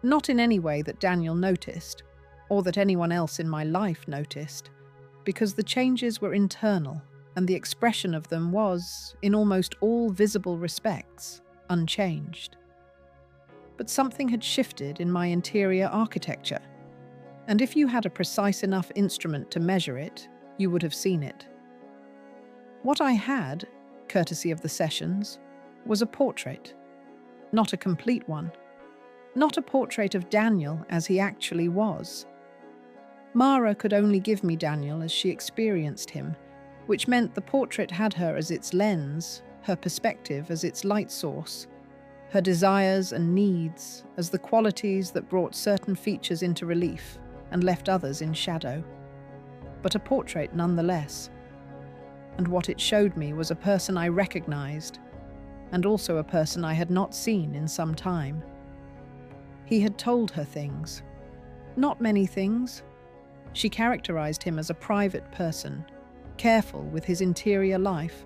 not in any way that Daniel noticed, or that anyone else in my life noticed, because the changes were internal, and the expression of them was, in almost all visible respects, unchanged. But something had shifted in my interior architecture, and if you had a precise enough instrument to measure it, you would have seen it. What I had, courtesy of the sessions, was a portrait. Not a complete one. Not a portrait of Daniel as he actually was. Mara could only give me Daniel as she experienced him, which meant the portrait had her as its lens, her perspective as its light source, her desires and needs as the qualities that brought certain features into relief and left others in shadow. But a portrait nonetheless. And what it showed me was a person I recognized, and also a person I had not seen in some time. He had told her things. Not many things. She characterized him as a private person, careful with his interior life,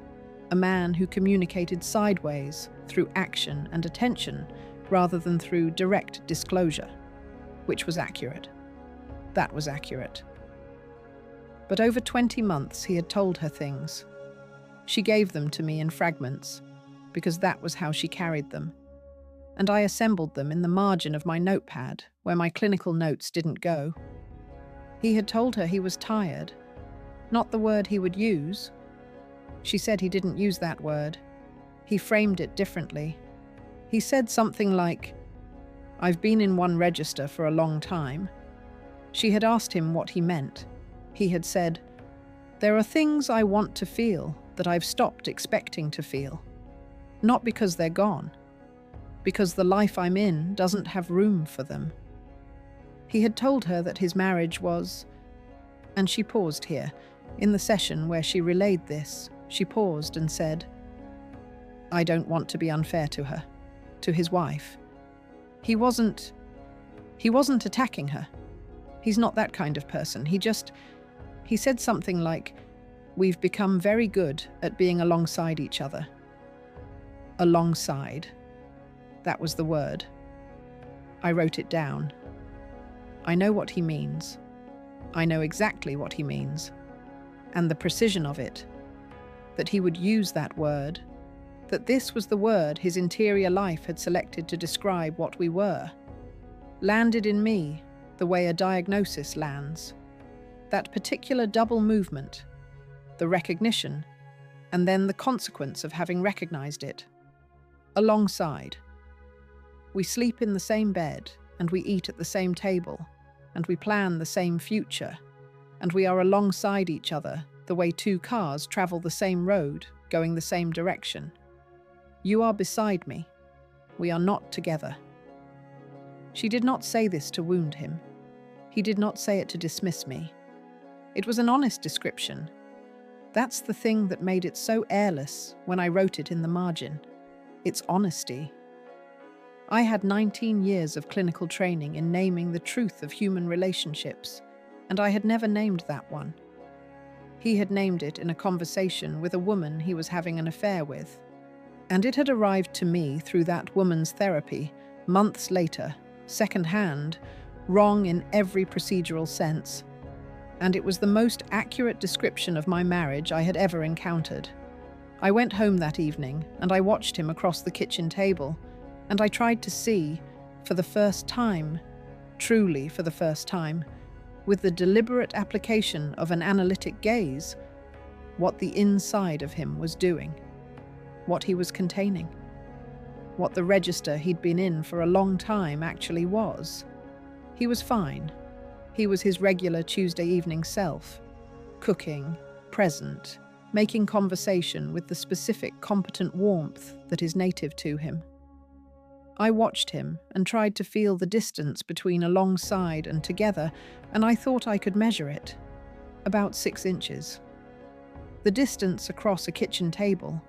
a man who communicated sideways through action and attention rather than through direct disclosure, which was accurate. That was accurate. But over 20 months he had told her things. She gave them to me in fragments, because that was how she carried them. And I assembled them in the margin of my notepad, where my clinical notes didn't go. He had told her he was tired, not the word he would use. She said he didn't use that word. He framed it differently. He said something like, "I've been in one register for a long time." She had asked him what he meant. He had said, "There are things I want to feel that I've stopped expecting to feel. Not because they're gone, because the life I'm in doesn't have room for them." He had told her that his marriage was... And she paused here. In the session where she relayed this, she paused and said, "I don't want to be unfair to her, to his wife. He wasn't attacking her. He's not that kind of person. He said something like, 'We've become very good at being alongside each other.'" Alongside. That was the word. I wrote it down. I know what he means. I know exactly what he means. And the precision of it. That he would use that word. That this was the word his interior life had selected to describe what we were. Landed in me the way a diagnosis lands. That particular double movement. The recognition, and then the consequence of having recognized it. Alongside. We sleep in the same bed, and we eat at the same table, and we plan the same future, and we are alongside each other the way two cars travel the same road, going the same direction. You are beside me. We are not together. She did not say this to wound him. He did not say it to dismiss me. It was an honest description. That's the thing that made it so airless when I wrote it in the margin. Its honesty. I had 19 years of clinical training in naming the truth of human relationships, and I had never named that one. He had named it in a conversation with a woman he was having an affair with, and it had arrived to me through that woman's therapy, months later, second-hand, wrong in every procedural sense, and it was the most accurate description of my marriage I had ever encountered. I went home that evening, and I watched him across the kitchen table, and I tried to see, for the first time, truly for the first time, with the deliberate application of an analytic gaze, what the inside of him was doing, what he was containing, what the register he'd been in for a long time actually was. He was fine. He was his regular Tuesday evening self, cooking, present, making conversation with the specific competent warmth that is native to him. I watched him and tried to feel the distance between alongside and together, and I thought I could measure it. About 6 inches. The distance across a kitchen table,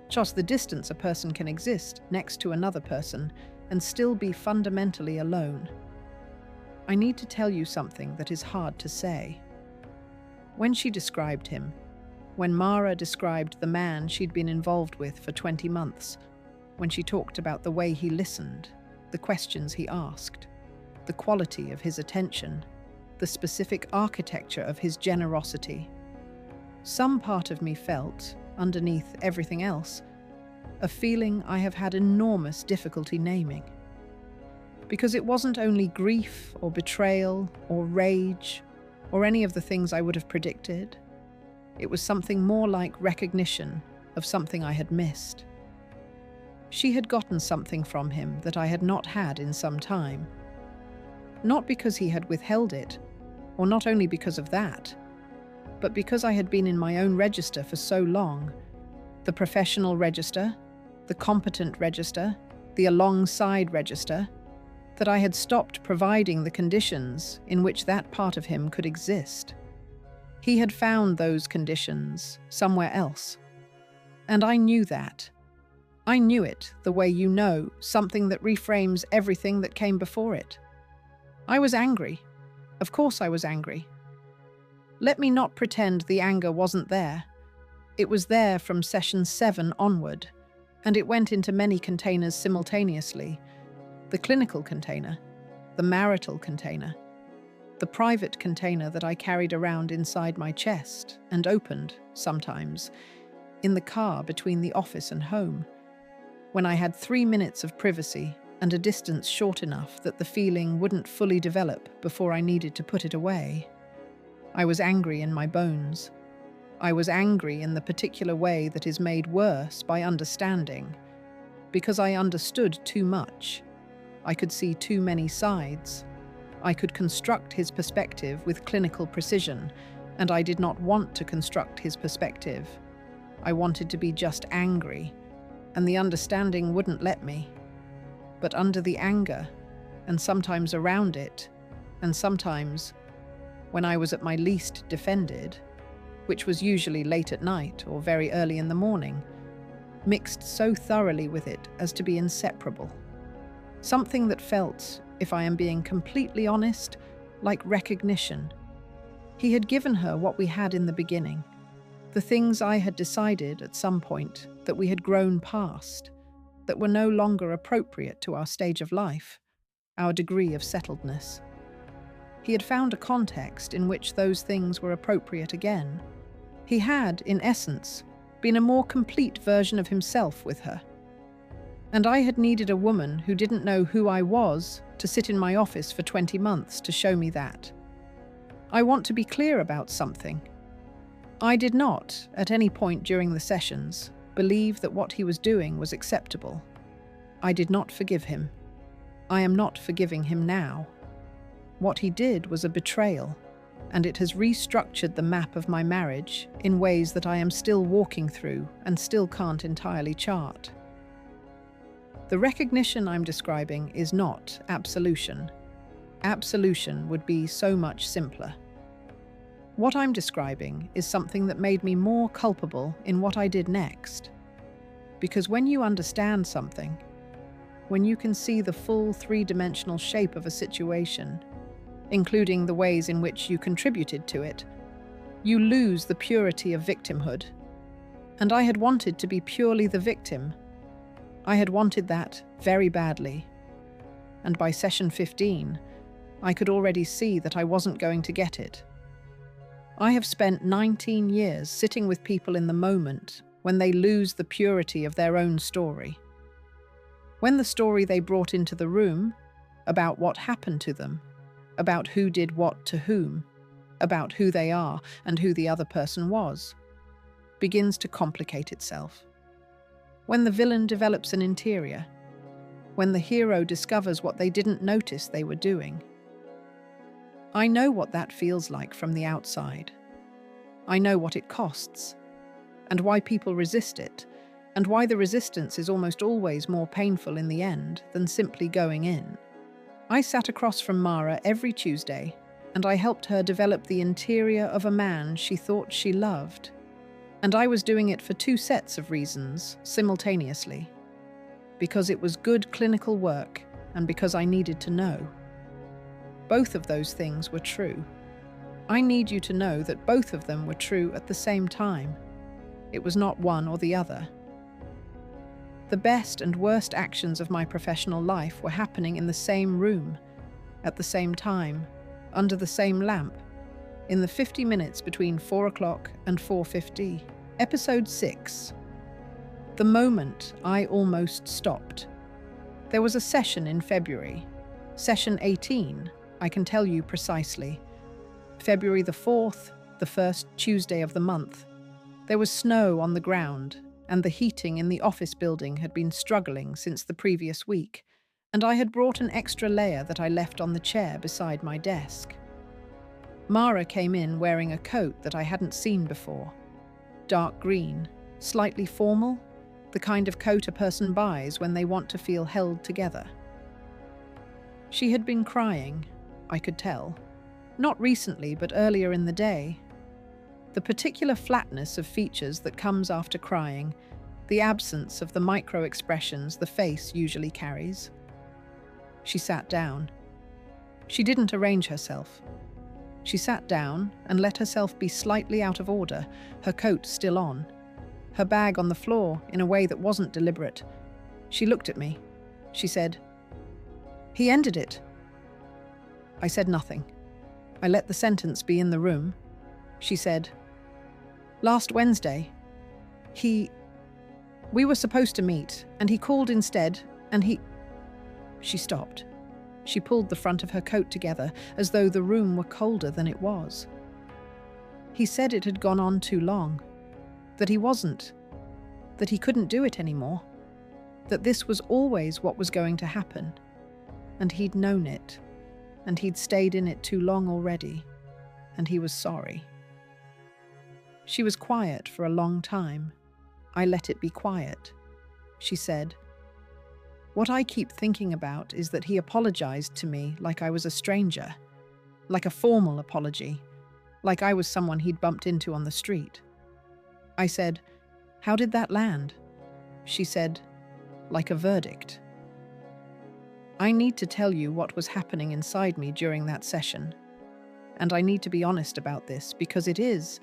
just the distance a person can exist next to another person and still be fundamentally alone. I need to tell you something that is hard to say. When she described him, when Mara described the man she'd been involved with for 20 months, when she talked about the way he listened, the questions he asked, the quality of his attention, the specific architecture of his generosity, some part of me felt, underneath everything else, a feeling I have had enormous difficulty naming. Because it wasn't only grief or betrayal or rage or any of the things I would have predicted. It was something more like recognition of something I had missed. She had gotten something from him that I had not had in some time. Not because he had withheld it, or not only because of that, but because I had been in my own register for so long, the professional register, the competent register, the alongside register, that I had stopped providing the conditions in which that part of him could exist. He had found those conditions somewhere else. And I knew that. I knew it the way you know, something that reframes everything that came before it. I was angry. Of course I was angry. Let me not pretend the anger wasn't there. It was there from session 7 onward, and it went into many containers simultaneously. The clinical container, the marital container, the private container that I carried around inside my chest and opened, sometimes, in the car between the office and home, when I had 3 minutes of privacy and a distance short enough that the feeling wouldn't fully develop before I needed to put it away. I was angry in my bones. I was angry in the particular way that is made worse by understanding, because I understood too much. I could see too many sides. I could construct his perspective with clinical precision, and I did not want to construct his perspective. I wanted to be just angry, and the understanding wouldn't let me. But under the anger, and sometimes around it, and sometimes, when I was at my least defended, which was usually late at night or very early in the morning, mixed so thoroughly with it as to be inseparable. Something that felt, if I am being completely honest, like recognition. He had given her what we had in the beginning, the things I had decided at some point that we had grown past, that were no longer appropriate to our stage of life, our degree of settledness. He had found a context in which those things were appropriate again. He had, in essence, been a more complete version of himself with her. And I had needed a woman who didn't know who I was to sit in my office for 20 months to show me that. I want to be clear about something. I did not, at any point during the sessions, believe that what he was doing was acceptable. I did not forgive him. I am not forgiving him now. What he did was a betrayal, and it has restructured the map of my marriage in ways that I am still walking through and still can't entirely chart. The recognition I'm describing is not absolution. Absolution would be so much simpler. What I'm describing is something that made me more culpable in what I did next. Because when you understand something, when you can see the full three-dimensional shape of a situation, including the ways in which you contributed to it, you lose the purity of victimhood. And I had wanted to be purely the victim. I had wanted that very badly. And by session 15, I could already see that I wasn't going to get it. I have spent 19 years sitting with people in the moment when they lose the purity of their own story. When the story they brought into the room, about what happened to them, about who did what to whom, about who they are and who the other person was, begins to complicate itself. When the villain develops an interior, when the hero discovers what they didn't notice they were doing. I know what that feels like from the outside. I know what it costs, and why people resist it, and why the resistance is almost always more painful in the end than simply going in. I sat across from Mara every Tuesday, and I helped her develop the interior of a man she thought she loved. And I was doing it for 2 sets of reasons, simultaneously. Because it was good clinical work, and because I needed to know. Both of those things were true. I need you to know that both of them were true at the same time. It was not one or the other. The best and worst actions of my professional life were happening in the same room, at the same time, under the same lamp, in the 50 minutes between 4 o'clock and 4:50. Episode 6. The moment I almost stopped. There was a session in February. Session 18, I can tell you precisely. February the 4th, the first Tuesday of the month. There was snow on the ground, and the heating in the office building had been struggling since the previous week, and I had brought an extra layer that I left on the chair beside my desk. Mara came in wearing a coat that I hadn't seen before. Dark green, slightly formal, the kind of coat a person buys when they want to feel held together. She had been crying, I could tell. Not recently, but earlier in the day. The particular flatness of features that comes after crying, the absence of the micro-expressions the face usually carries. She sat down. She didn't arrange herself. She sat down and let herself be slightly out of order, her coat still on, her bag on the floor in a way that wasn't deliberate. She looked at me. She said, "He ended it." I said nothing. I let the sentence be in the room. She said, "Last Wednesday, we were supposed to meet, and he called instead, and he—" She stopped. She pulled the front of her coat together, as though the room were colder than it was. "He said it had gone on too long, that he wasn't, that he couldn't do it anymore, that this was always what was going to happen, and he'd known it, and he'd stayed in it too long already, and he was sorry." She was quiet for a long time. I let it be quiet. She said, "What I keep thinking about is that he apologized to me like I was a stranger, like a formal apology, like I was someone he'd bumped into on the street." I said, "How did that land?" She said, "Like a verdict." I need to tell you what was happening inside me during that session. And I need to be honest about this because it is,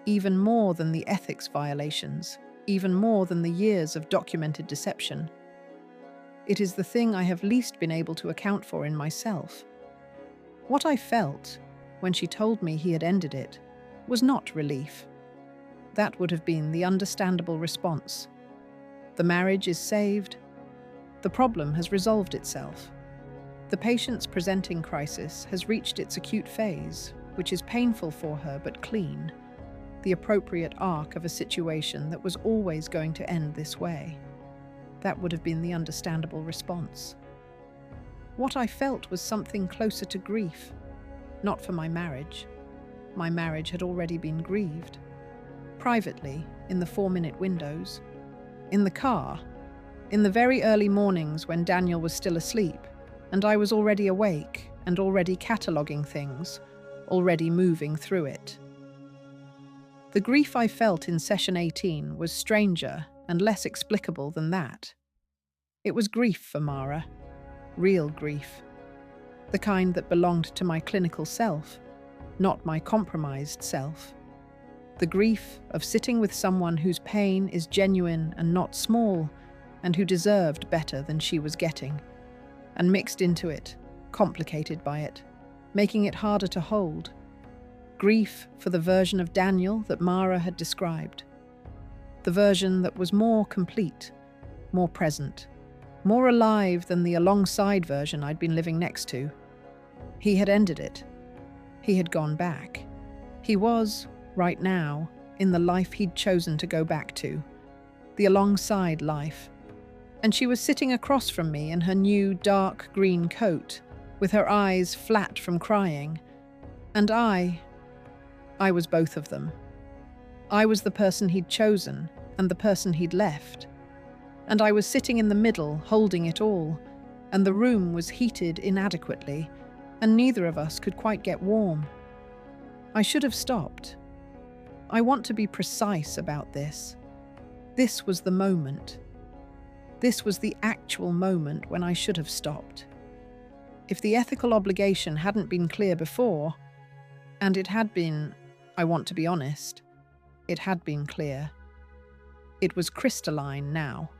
even more than the ethics violations, even more than the years of documented deception, it is the thing I have least been able to account for in myself. What I felt when she told me he had ended it was not relief. That would have been the understandable response. The marriage is saved. The problem has resolved itself. The patient's presenting crisis has reached its acute phase, which is painful for her but clean, the appropriate arc of a situation that was always going to end this way. That would have been the understandable response. What I felt was something closer to grief, not for my marriage. My marriage had already been grieved. Privately, in the 4-minute windows, in the car, in the very early mornings when Daniel was still asleep, and I was already awake and already cataloguing things, already moving through it. The grief I felt in session 18 was stranger and less explicable than that. It was grief for Mara, real grief, the kind that belonged to my clinical self, not my compromised self. The grief of sitting with someone whose pain is genuine and not small, and who deserved better than she was getting, and mixed into it, complicated by it, making it harder to hold. Grief for the version of Daniel that Mara had described. The version that was more complete, more present, more alive than the alongside version I'd been living next to. He had ended it. He had gone back. He was, right now, in the life he'd chosen to go back to, the alongside life. And she was sitting across from me in her new dark green coat, with her eyes flat from crying. And I was both of them. I was the person he'd chosen and the person he'd left. And I was sitting in the middle, holding it all, and the room was heated inadequately, and neither of us could quite get warm. I should have stopped. I want to be precise about this. This was the moment. This was the actual moment when I should have stopped. If the ethical obligation hadn't been clear before, and it had been, I want to be honest, it had been clear. It was crystalline now.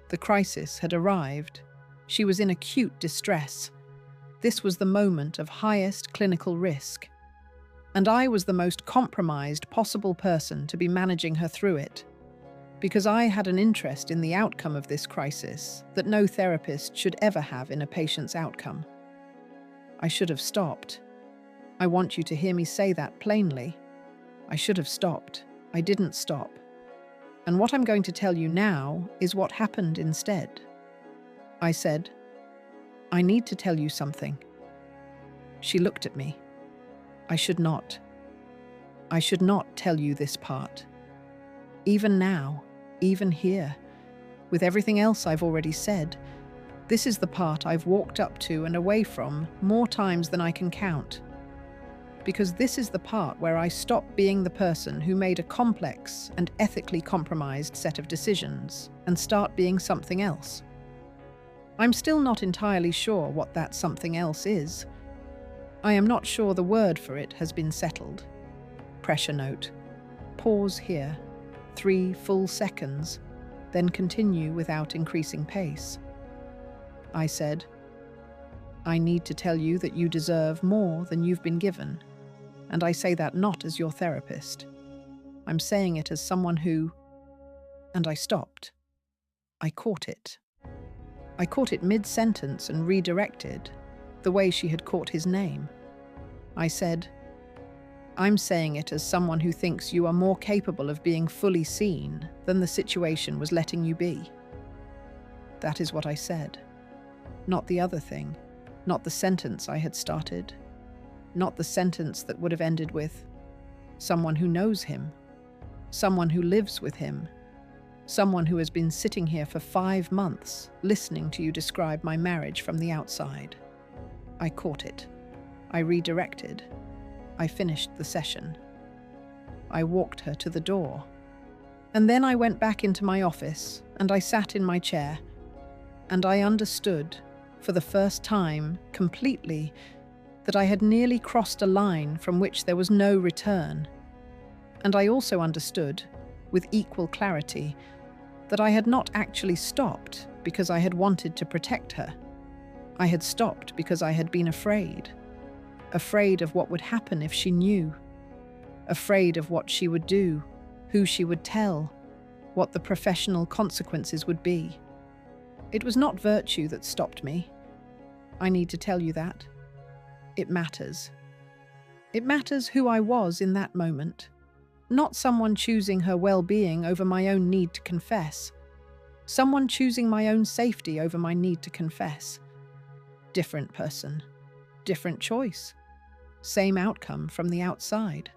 The crisis had arrived. She was in acute distress. This was the moment of highest clinical risk. And I was the most compromised possible person to be managing her through it, because I had an interest in the outcome of this crisis that no therapist should ever have in a patient's outcome. I should have stopped. I want you to hear me say that plainly. I should have stopped. I didn't stop. And what I'm going to tell you now is what happened instead. I said, "I need to tell you something." She looked at me. I should not tell you this part. Even now, even here, with everything else I've already said, this is the part I've walked up to and away from more times than I can count. because this is the part where I stop being the person who made a complex and ethically compromised set of decisions and start being something else. I'm still not entirely sure what that something else is. I am not sure the word for it has been settled. Pressure note. Pause here. 3 full seconds, then continue without increasing pace. I said, I need to tell you that you deserve more than you've been given, and I say that not as your therapist. I'm saying it as someone who... And I stopped. I caught it. I caught it mid-sentence and redirected, the way she had caught his name. I said, I'm saying it as someone who thinks you are more capable of being fully seen than the situation was letting you be. That is what I said. Not the other thing. Not the sentence I had started. Not the sentence that would have ended with, someone who knows him. Someone who lives with him. Someone who has been sitting here for 5 months, listening to you describe my marriage from the outside. I caught it. I redirected. I finished the session. I walked her to the door. And then I went back into my office, and I sat in my chair, and I understood, for the first time, completely, that I had nearly crossed a line from which there was no return. And I also understood, with equal clarity, that I had not actually stopped because I had wanted to protect her. I had stopped because I had been afraid. Afraid of what would happen if she knew. Afraid of what she would do, who she would tell, what the professional consequences would be. It was not virtue that stopped me. I need to tell you that. It matters. It matters who I was in that moment. Not someone choosing her well-being over my own need to confess. Someone choosing my own safety over my need to confess. Different person. Different choice. Same outcome from the outside.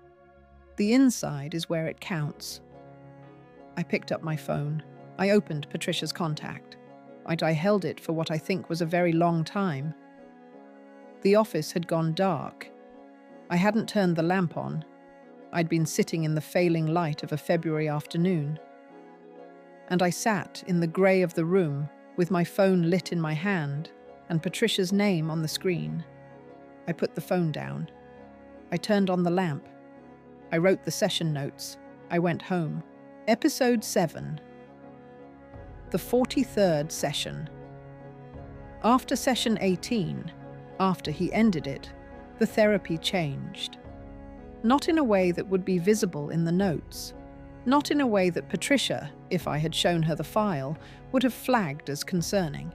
The inside is where it counts. I picked up my phone. I opened Patricia's contact. I held it for what I think was a very long time. The office had gone dark. I hadn't turned the lamp on. I'd been sitting in the failing light of a February afternoon. And I sat in the grey of the room with my phone lit in my hand and Patricia's name on the screen. I put the phone down. I turned on the lamp. I wrote the session notes. I went home. Episode 7. The 43rd session. After session 18, after he ended it, the therapy changed. Not in a way that would be visible in the notes. Not in a way that Patricia, if I had shown her the file, would have flagged as concerning.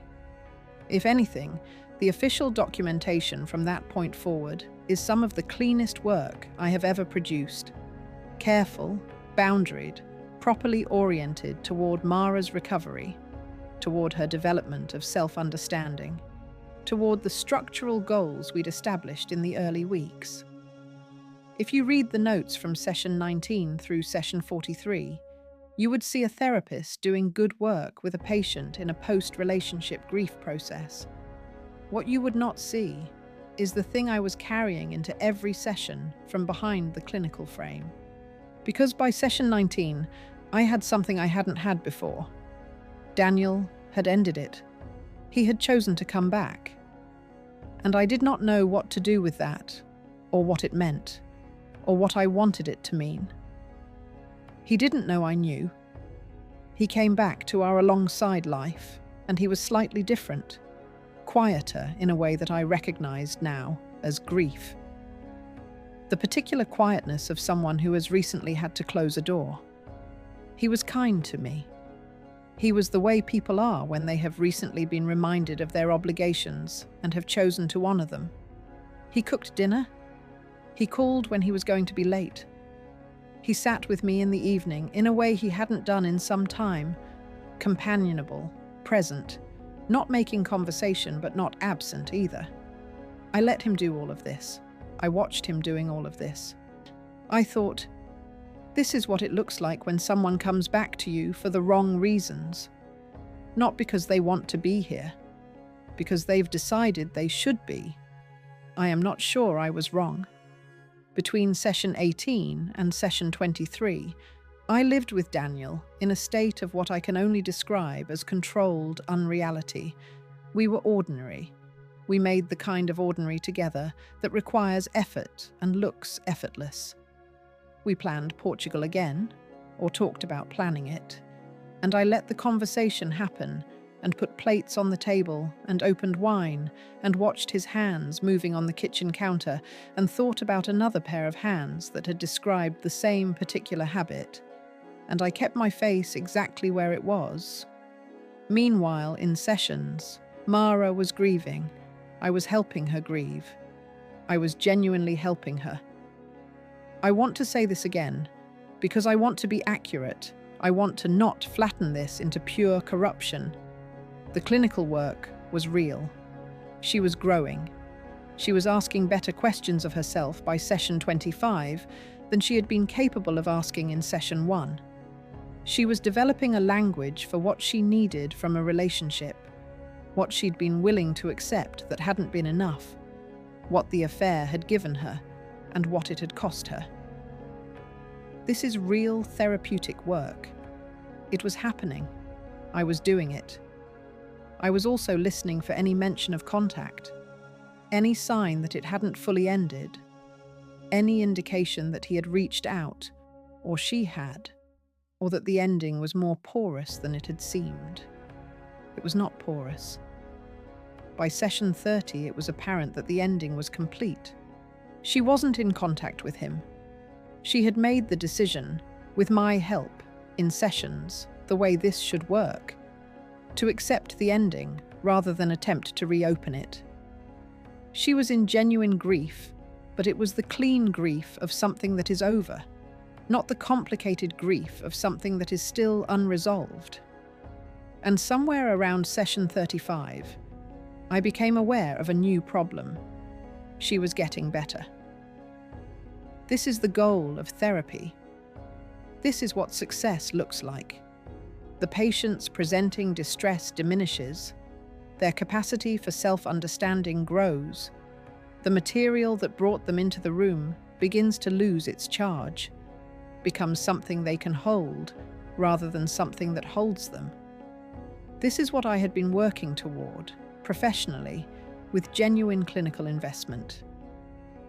If anything, the official documentation from that point forward is some of the cleanest work I have ever produced. Careful, boundaried, properly oriented toward Mara's recovery, toward her development of self-understanding, toward the structural goals we'd established in the early weeks. If you read the notes from session 19 through session 43, you would see a therapist doing good work with a patient in a post-relationship grief process. What you would not see is the thing I was carrying into every session from behind the clinical frame. Because by session 19, I had something I hadn't had before. Daniel had ended it. He had chosen to come back. And I did not know what to do with that, or what it meant, or what I wanted it to mean. He didn't know I knew. He came back to our alongside life, and he was slightly different, quieter in a way that I recognized now as grief. The particular quietness of someone who has recently had to close a door. He was kind to me. He was the way people are when they have recently been reminded of their obligations and have chosen to honor them. He cooked dinner. He called when he was going to be late. He sat with me in the evening in a way he hadn't done in some time, companionable, present, not making conversation but not absent either. I let him do all of this. I watched him doing all of this. I thought, this is what it looks like when someone comes back to you for the wrong reasons. Not because they want to be here, because they've decided they should be. I am not sure I was wrong. Between session 18 and session 23, I lived with Daniel in a state of what I can only describe as controlled unreality. We were ordinary. We made the kind of ordinary together that requires effort and looks effortless. We planned Portugal again, or talked about planning it, and I let the conversation happen and put plates on the table and opened wine and watched his hands moving on the kitchen counter and thought about another pair of hands that had described the same particular habit, and I kept my face exactly where it was. Meanwhile, in sessions, Mara was grieving. I was helping her grieve. I was genuinely helping her. I want to say this again, because I want to be accurate. I want to not flatten this into pure corruption. The clinical work was real. She was growing. She was asking better questions of herself by session 25 than she had been capable of asking in session 1. She was developing a language for what she needed from a relationship, what she'd been willing to accept that hadn't been enough, what the affair had given her, and what it had cost her. This is real therapeutic work. It was happening. I was doing it. I was also listening for any mention of contact, any sign that it hadn't fully ended, any indication that he had reached out, or she had, or that the ending was more porous than it had seemed. It was not porous. By session 30, it was apparent that the ending was complete. She wasn't in contact with him. She had made the decision, with my help, in sessions, the way this should work, to accept the ending rather than attempt to reopen it. She was in genuine grief, but it was the clean grief of something that is over, not the complicated grief of something that is still unresolved. And somewhere around session 35, I became aware of a new problem. She was getting better. This is the goal of therapy. This is what success looks like. The patients presenting distress diminishes. Their capacity for self-understanding grows. The material that brought them into the room begins to lose its charge, becomes something they can hold rather than something that holds them. This is what I had been working toward, professionally, with genuine clinical investment.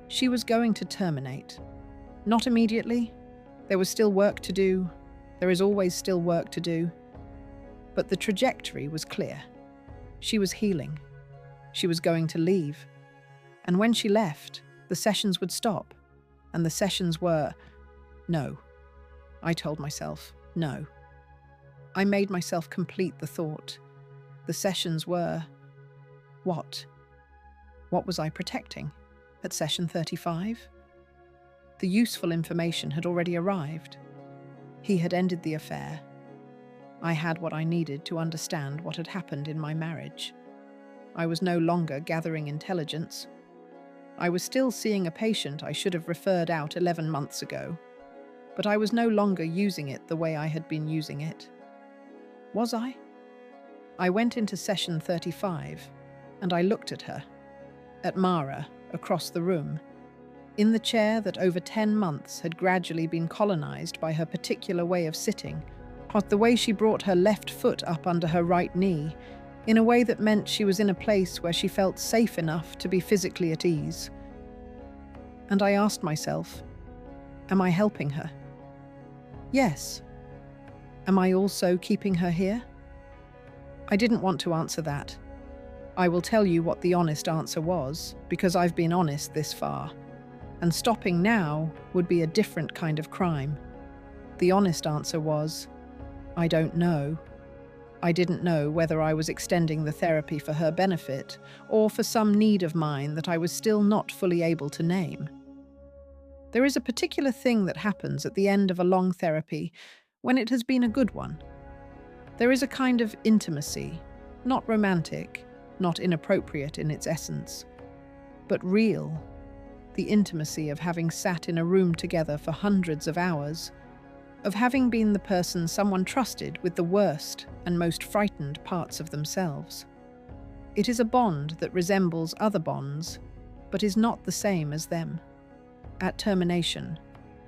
She was going to terminate. Not immediately. There was still work to do. There is always still work to do. But the trajectory was clear. She was healing. She was going to leave. And when she left, the sessions would stop. And the sessions were, no. I told myself, no. I made myself complete the thought. The sessions were, what? What was I protecting? At session 35? The useful information had already arrived. He had ended the affair. I had what I needed to understand what had happened in my marriage. I was no longer gathering intelligence. I was still seeing a patient I should have referred out 11 months ago, but I was no longer using it the way I had been using it. Was I? I went into session 35, and I looked at her, at Mara, across the room, in the chair that over 10 months had gradually been colonized by her particular way of sitting, the way she brought her left foot up under her right knee, in a way that meant she was in a place where she felt safe enough to be physically at ease. And I asked myself, am I helping her? Yes. Am I also keeping her here? I didn't want to answer that. I will tell you what the honest answer was, because I've been honest this far. And stopping now would be a different kind of crime. The honest answer was, I don't know. I didn't know whether I was extending the therapy for her benefit or for some need of mine that I was still not fully able to name. There is a particular thing that happens at the end of a long therapy when it has been a good one. There is a kind of intimacy, not romantic, not inappropriate in its essence, but real. The intimacy of having sat in a room together for hundreds of hours, of having been the person someone trusted with the worst and most frightened parts of themselves. It is a bond that resembles other bonds, but is not the same as them. At termination,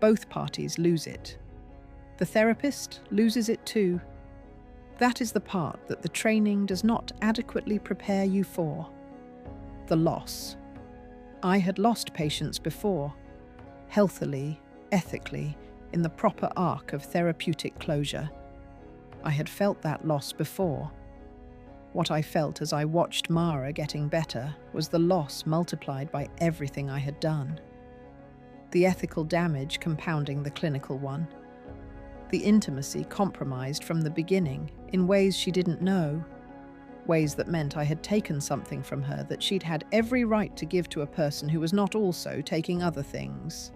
both parties lose it. The therapist loses it too. That is the part that the training does not adequately prepare you for. The loss. I had lost patients before, healthily, ethically, in the proper arc of therapeutic closure. I had felt that loss before. What I felt as I watched Mara getting better was the loss multiplied by everything I had done. The ethical damage compounding the clinical one. The intimacy compromised from the beginning in ways she didn't know. Ways that meant I had taken something from her that she'd had every right to give to a person who was not also taking other things.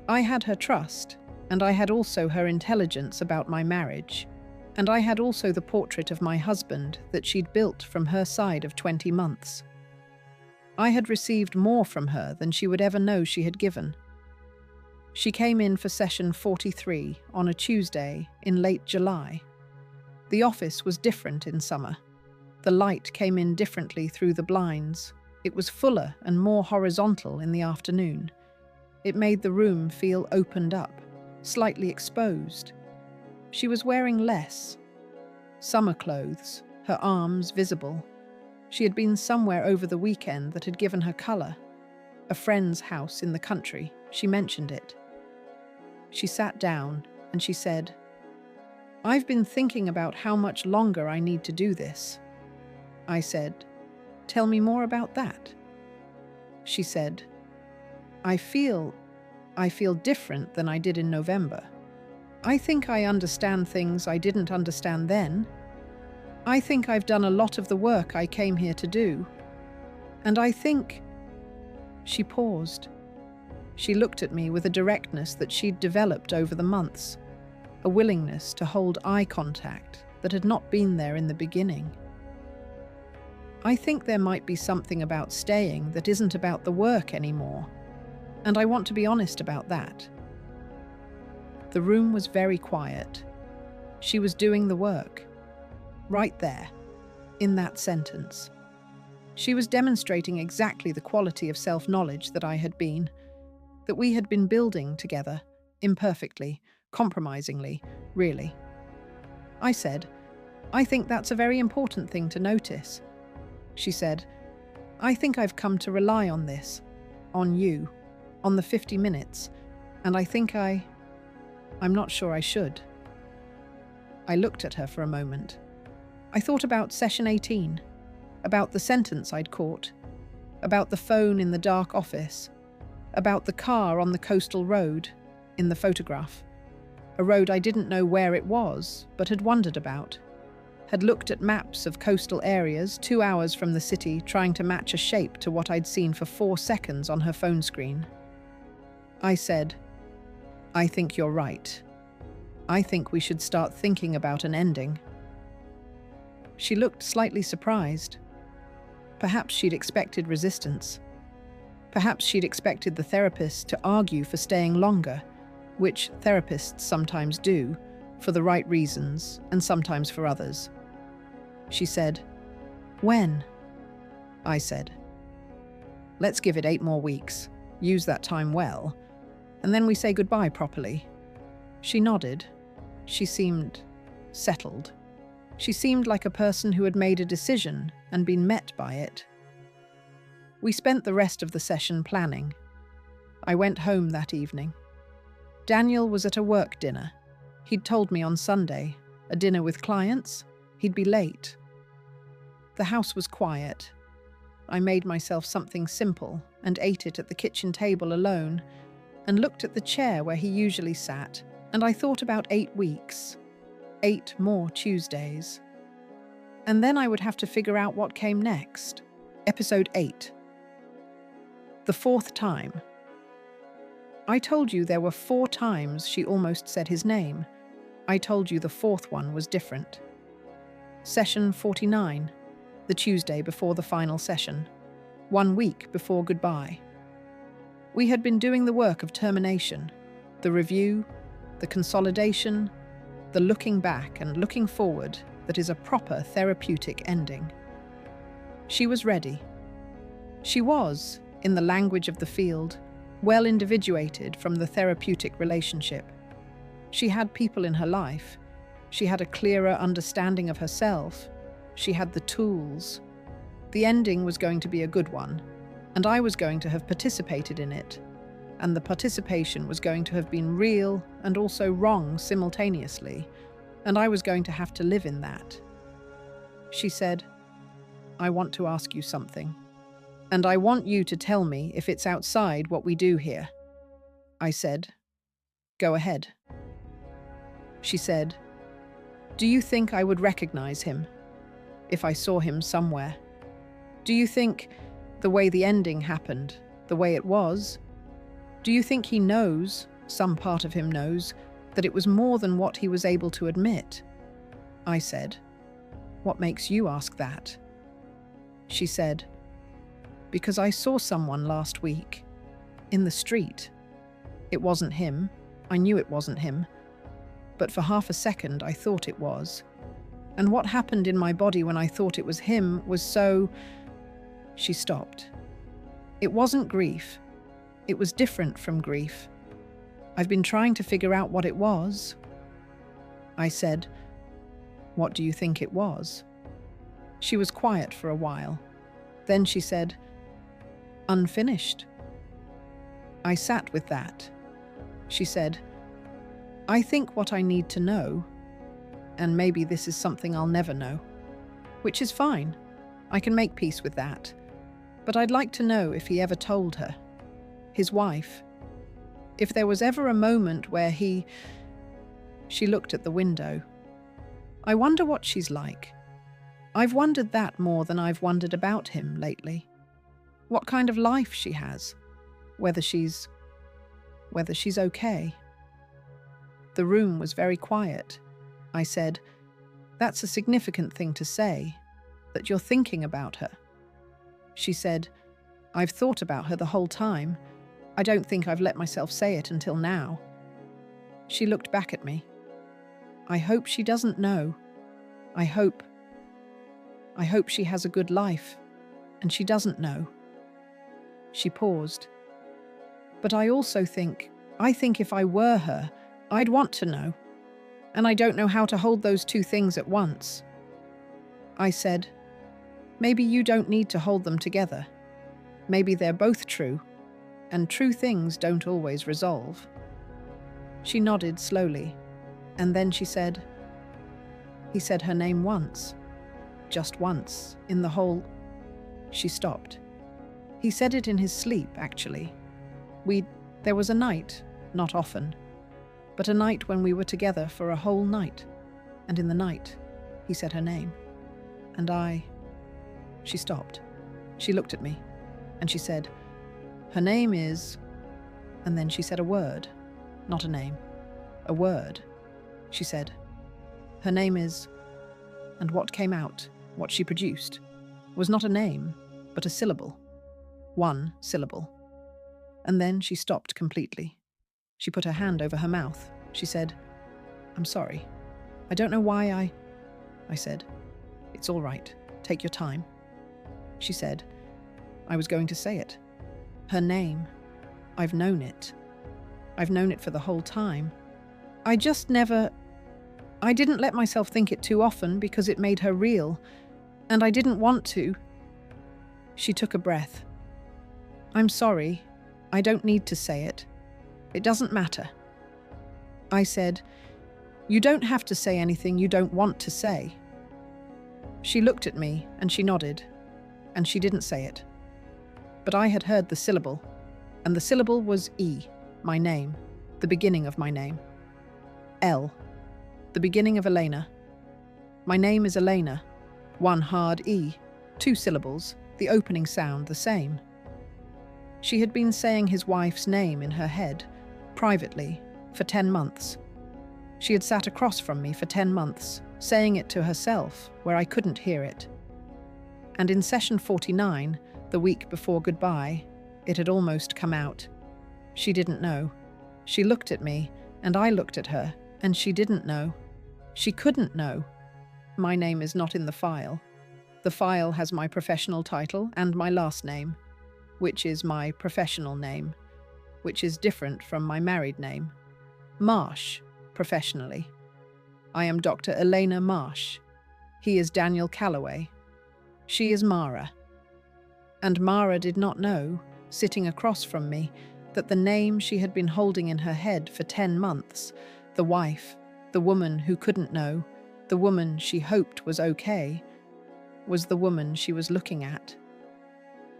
I had her trust, and I had also her intelligence about my marriage, and I had also the portrait of my husband that she'd built from her side of 20 months. I had received more from her than she would ever know she had given. She came in for session 43 on a Tuesday in late July. The office was different in summer. The light came in differently through the blinds. It was fuller and more horizontal in the afternoon. It made the room feel opened up, slightly exposed. She was wearing less. Summer clothes, her arms visible. She had been somewhere over the weekend that had given her colour. A friend's house in the country, she mentioned it. She sat down and she said, "I've been thinking about how much longer I need to do this." I said, "Tell me more about that." She said, I feel different than I did in November. I think I understand things I didn't understand then. I think I've done a lot of the work I came here to do. And I think..." She paused. She looked at me with a directness that she'd developed over the months, a willingness to hold eye contact that had not been there in the beginning. "I think there might be something about staying that isn't about the work anymore, and I want to be honest about that." The room was very quiet. She was doing the work. Right there, in that sentence. She was demonstrating exactly the quality of self-knowledge that I had been, that we had been building together, imperfectly, compromisingly, really. I said, "I think that's a very important thing to notice." She said, "I think I've come to rely on this, on you, on the 50 minutes, and I think I'm not sure I should." I looked at her for a moment. I thought about session 18, about the sentence I'd caught, about the phone in the dark office, about the car on the coastal road, in the photograph, a road I didn't know where it was, but had wondered about. Had looked at maps of coastal areas 2 hours from the city trying to match a shape to what I'd seen for 4 seconds on her phone screen. I said, "I think you're right. I think we should start thinking about an ending." She looked slightly surprised. Perhaps she'd expected resistance. Perhaps she'd expected the therapist to argue for staying longer, which therapists sometimes do, for the right reasons and sometimes for others. She said, "When?" I said, "Let's give it 8 more weeks, use that time well, and then we say goodbye properly." She nodded. She seemed settled. She seemed like a person who had made a decision and been met by it. We spent the rest of the session planning. I went home that evening. Daniel was at a work dinner. He'd told me on Sunday, a dinner with clients, he'd be late. The house was quiet. I made myself something simple and ate it at the kitchen table alone, and looked at the chair where he usually sat, and I thought about 8 weeks, 8 more Tuesdays. And then I would have to figure out what came next. Episode 8. The 4th time. I told you there were 4 times she almost said his name. I told you the 4th one was different. Session 49, the Tuesday before the final session, 1 week before goodbye. We had been doing the work of termination, the review, the consolidation, the looking back and looking forward that is a proper therapeutic ending. She was ready. She was, in the language of the field, well individuated from the therapeutic relationship. She had people in her life. She had a clearer understanding of herself. She had the tools. The ending was going to be a good one, and I was going to have participated in it. And the participation was going to have been real and also wrong simultaneously, and I was going to have to live in that. She said, "I want to ask you something, and I want you to tell me if it's outside what we do here." I said, "Go ahead." She said, "Do you think I would recognize him if I saw him somewhere? Do you think the way the ending happened, the way it was, do you think he knows, some part of him knows, that it was more than what he was able to admit?" I said, "What makes you ask that?" She said, "Because I saw someone last week, in the street. It wasn't him. I knew it wasn't him. But for half a second I thought it was. And what happened in my body when I thought it was him was so..." She stopped. It wasn't grief. It was different from grief. I've been trying to figure out what it was. I said, "What do you think it was?" She was quiet for a while. Then she said, "Unfinished." I sat with that. She said, "I think what I need to know, and maybe this is something I'll never know, which is fine. I can make peace with that. But I'd like to know if he ever told her, his wife, if there was ever a moment where he..." She looked at the window. "I wonder what she's like. I've wondered that more than I've wondered about him lately. What kind of life she has, whether she's okay." The room was very quiet. I said, "That's a significant thing to say, that you're thinking about her." She said, "I've thought about her the whole time. I don't think I've let myself say it until now." She looked back at me. "I hope she doesn't know. I hope she has a good life, and she doesn't know." She paused. "But I also think if I were her, I'd want to know. And I don't know how to hold those two things at once." I said, "Maybe you don't need to hold them together. Maybe they're both true, and true things don't always resolve." She nodded slowly, and then she said, "He said her name once. Just once, in the whole..." She stopped. "He said it in his sleep, actually. There was a night, not often, but a night when we were together for a whole night, and in the night, he said her name. And I..." She stopped. She looked at me, and she said, "Her name is..." And then she said a word, not a name, a word. She said, "Her name is..." And what came out, what she produced, was not a name, but a syllable. One syllable. And then she stopped completely. She put her hand over her mouth. She said, "I'm sorry. I don't know why I said, "It's all right. Take your time." She said, "I was going to say it. Her name. I've known it. I've known it for the whole time. I didn't let myself think it too often because it made her real, and I didn't want to." She took a breath. "I'm sorry. I don't need to say it. It doesn't matter." I said, "You don't have to say anything you don't want to say." She looked at me and she nodded, and she didn't say it. But I had heard the syllable, and the syllable was E, my name, the beginning of my name. L, the beginning of Elena. My name is Elena, one hard E, two syllables, the opening sound the same. She had been saying his wife's name in her head, privately, for 10 months. She had sat across from me for 10 months, saying it to herself, where I couldn't hear it. And in session 49, the week before goodbye, it had almost come out. She didn't know. She looked at me, and I looked at her, and she didn't know. She couldn't know. My name is not in the file. The file has my professional title and my last name, which is my professional name. which is different from my married name. Marsh, professionally. I am Dr. Elena Marsh. He is Daniel Calloway. She is Mara. And Mara did not know, sitting across from me, that the name she had been holding in her head for 10 months, the wife, the woman who couldn't know, the woman she hoped was okay, was the woman she was looking at.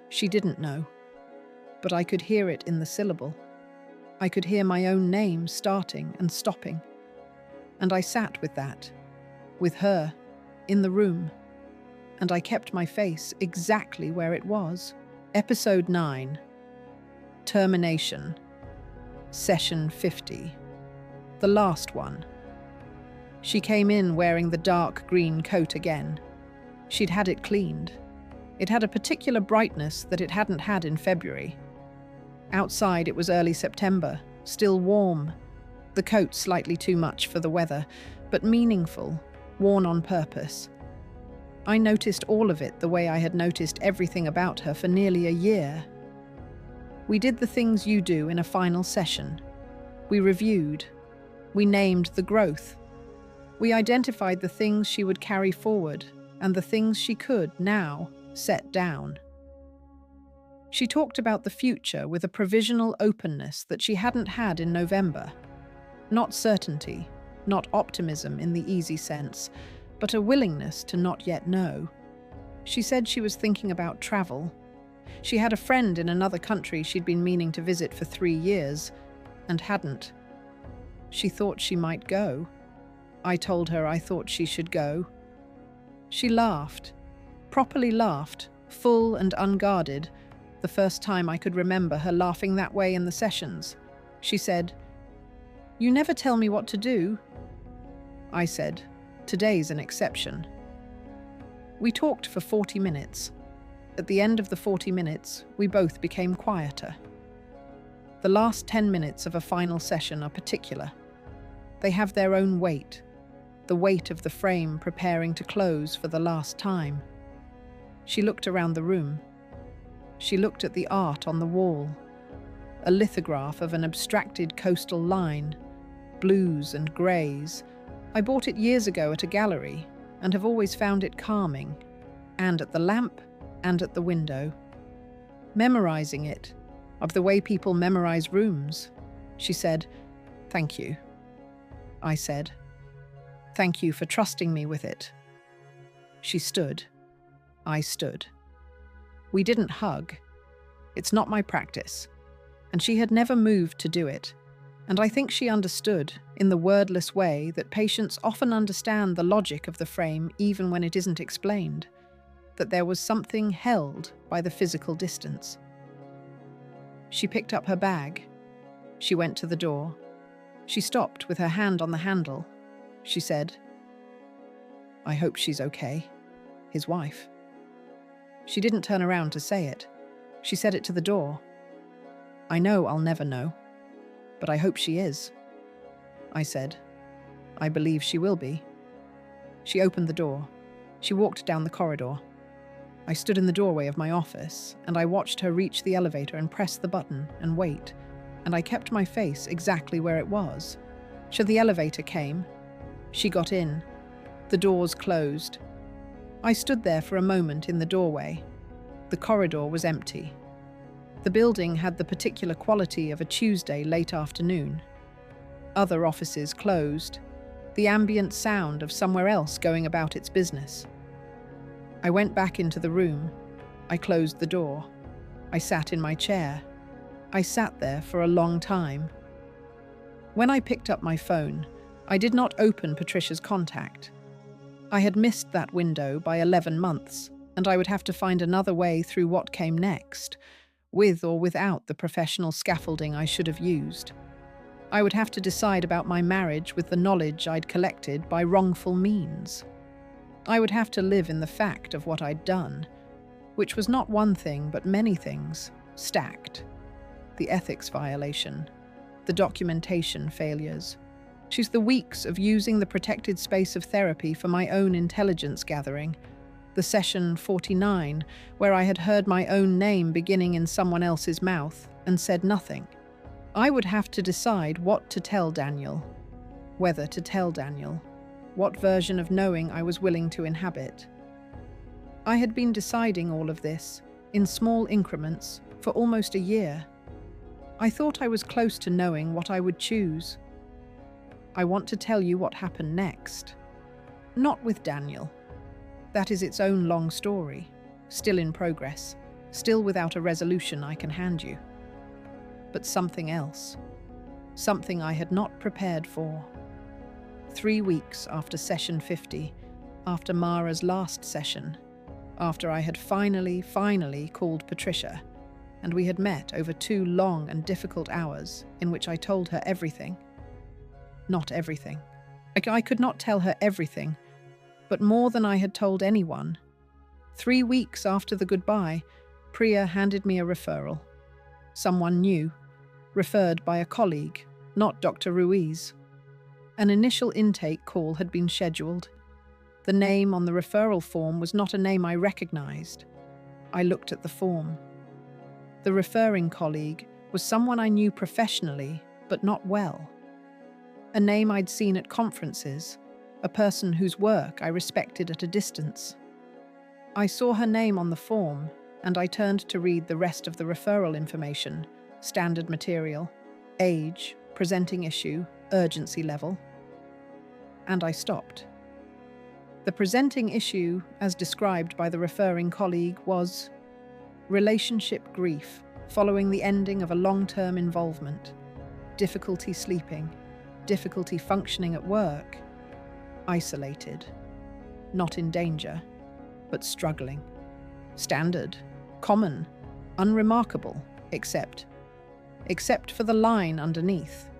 She didn't know, but I could hear it in the syllable. I could hear my own name starting and stopping. And I sat with that, with her, in the room, and I kept my face exactly where it was. Episode 9. Termination. Session 50. The last one. She came in wearing the dark green coat again. She'd had it cleaned. It had a particular brightness that it hadn't had in February. Outside it was early September, still warm. The coat slightly too much for the weather, but meaningful, worn on purpose. I noticed all of it the way I had noticed everything about her for nearly a year. We did the things you do in a final session. We reviewed. We named the growth. We identified the things she would carry forward and the things she could, now, set down. She talked about the future with a provisional openness that she hadn't had in November. Not certainty, not optimism in the easy sense, but a willingness to not yet know. She said she was thinking about travel. She had a friend in another country she'd been meaning to visit for 3 years, and hadn't. She thought she might go. I told her I thought she should go. She laughed, properly laughed, full and unguarded, the first time I could remember her laughing that way in the sessions. She said, "You never tell me what to do." I said, "Today's an exception." We talked for 40 minutes. At the end of the 40 minutes, we both became quieter. The last 10 minutes of a final session are particular. They have their own weight, the weight of the frame preparing to close for the last time. She looked around the room. She looked at the art on the wall, a lithograph of an abstracted coastal line, blues and greys. I bought it years ago at a gallery and have always found it calming, and at the lamp and at the window. Memorizing it, of the way people memorize rooms, she said, "Thank you." I said, "Thank you for trusting me with it." She stood. I stood. We didn't hug. It's not my practice, and she had never moved to do it. And I think she understood, in the wordless way that patients often understand the logic of the frame even when it isn't explained, that there was something held by the physical distance. She picked up her bag. She went to the door. She stopped with her hand on the handle. She said, "I hope she's okay." His wife. She didn't turn around to say it. She said it to the door. "I know I'll never know, but I hope she is." I said, "I believe she will be." She opened the door. She walked down the corridor. I stood in the doorway of my office, and I watched her reach the elevator and press the button and wait, and I kept my face exactly where it was. So the elevator came. She got in. The doors closed. I stood there for a moment in the doorway. The corridor was empty. The building had the particular quality of a Tuesday late afternoon. Other offices closed, the ambient sound of somewhere else going about its business. I went back into the room. I closed the door. I sat in my chair. I sat there for a long time. When I picked up my phone, I did not open Patricia's contact. I had missed that window by 11 months, and I would have to find another way through what came next, with or without the professional scaffolding I should have used. I would have to decide about my marriage with the knowledge I'd collected by wrongful means. I would have to live in the fact of what I'd done, which was not one thing but many things, stacked. The ethics violation, the documentation failures. She's the weeks of using the protected space of therapy for my own intelligence gathering, the session 49, where I had heard my own name beginning in someone else's mouth and said nothing. I would have to decide what to tell Daniel, whether to tell Daniel, what version of knowing I was willing to inhabit. I had been deciding all of this, in small increments, for almost a year. I thought I was close to knowing what I would choose. I want to tell you what happened next. Not with Daniel. That is its own long story, still in progress, still without a resolution I can hand you. But something else. Something I had not prepared for. 3 weeks after session 50, after Mara's last session, after I had finally called Patricia, and we had met over 2 long and difficult hours in which I told her everything. Not everything. I could not tell her everything, but more than I had told anyone. 3 weeks after the goodbye, Priya handed me a referral. Someone new, referred by a colleague, not Dr. Ruiz. An initial intake call had been scheduled. The name on the referral form was not a name I recognized. I looked at the form. The referring colleague was someone I knew professionally, but not well. A name I'd seen at conferences, a person whose work I respected at a distance. I saw her name on the form, and I turned to read the rest of the referral information, standard material, age, presenting issue, urgency level. And I stopped. The presenting issue, as described by the referring colleague, was relationship grief following the ending of a long-term involvement, difficulty sleeping, difficulty functioning at work, isolated, not in danger, but struggling. Standard, common, unremarkable, except for the line underneath.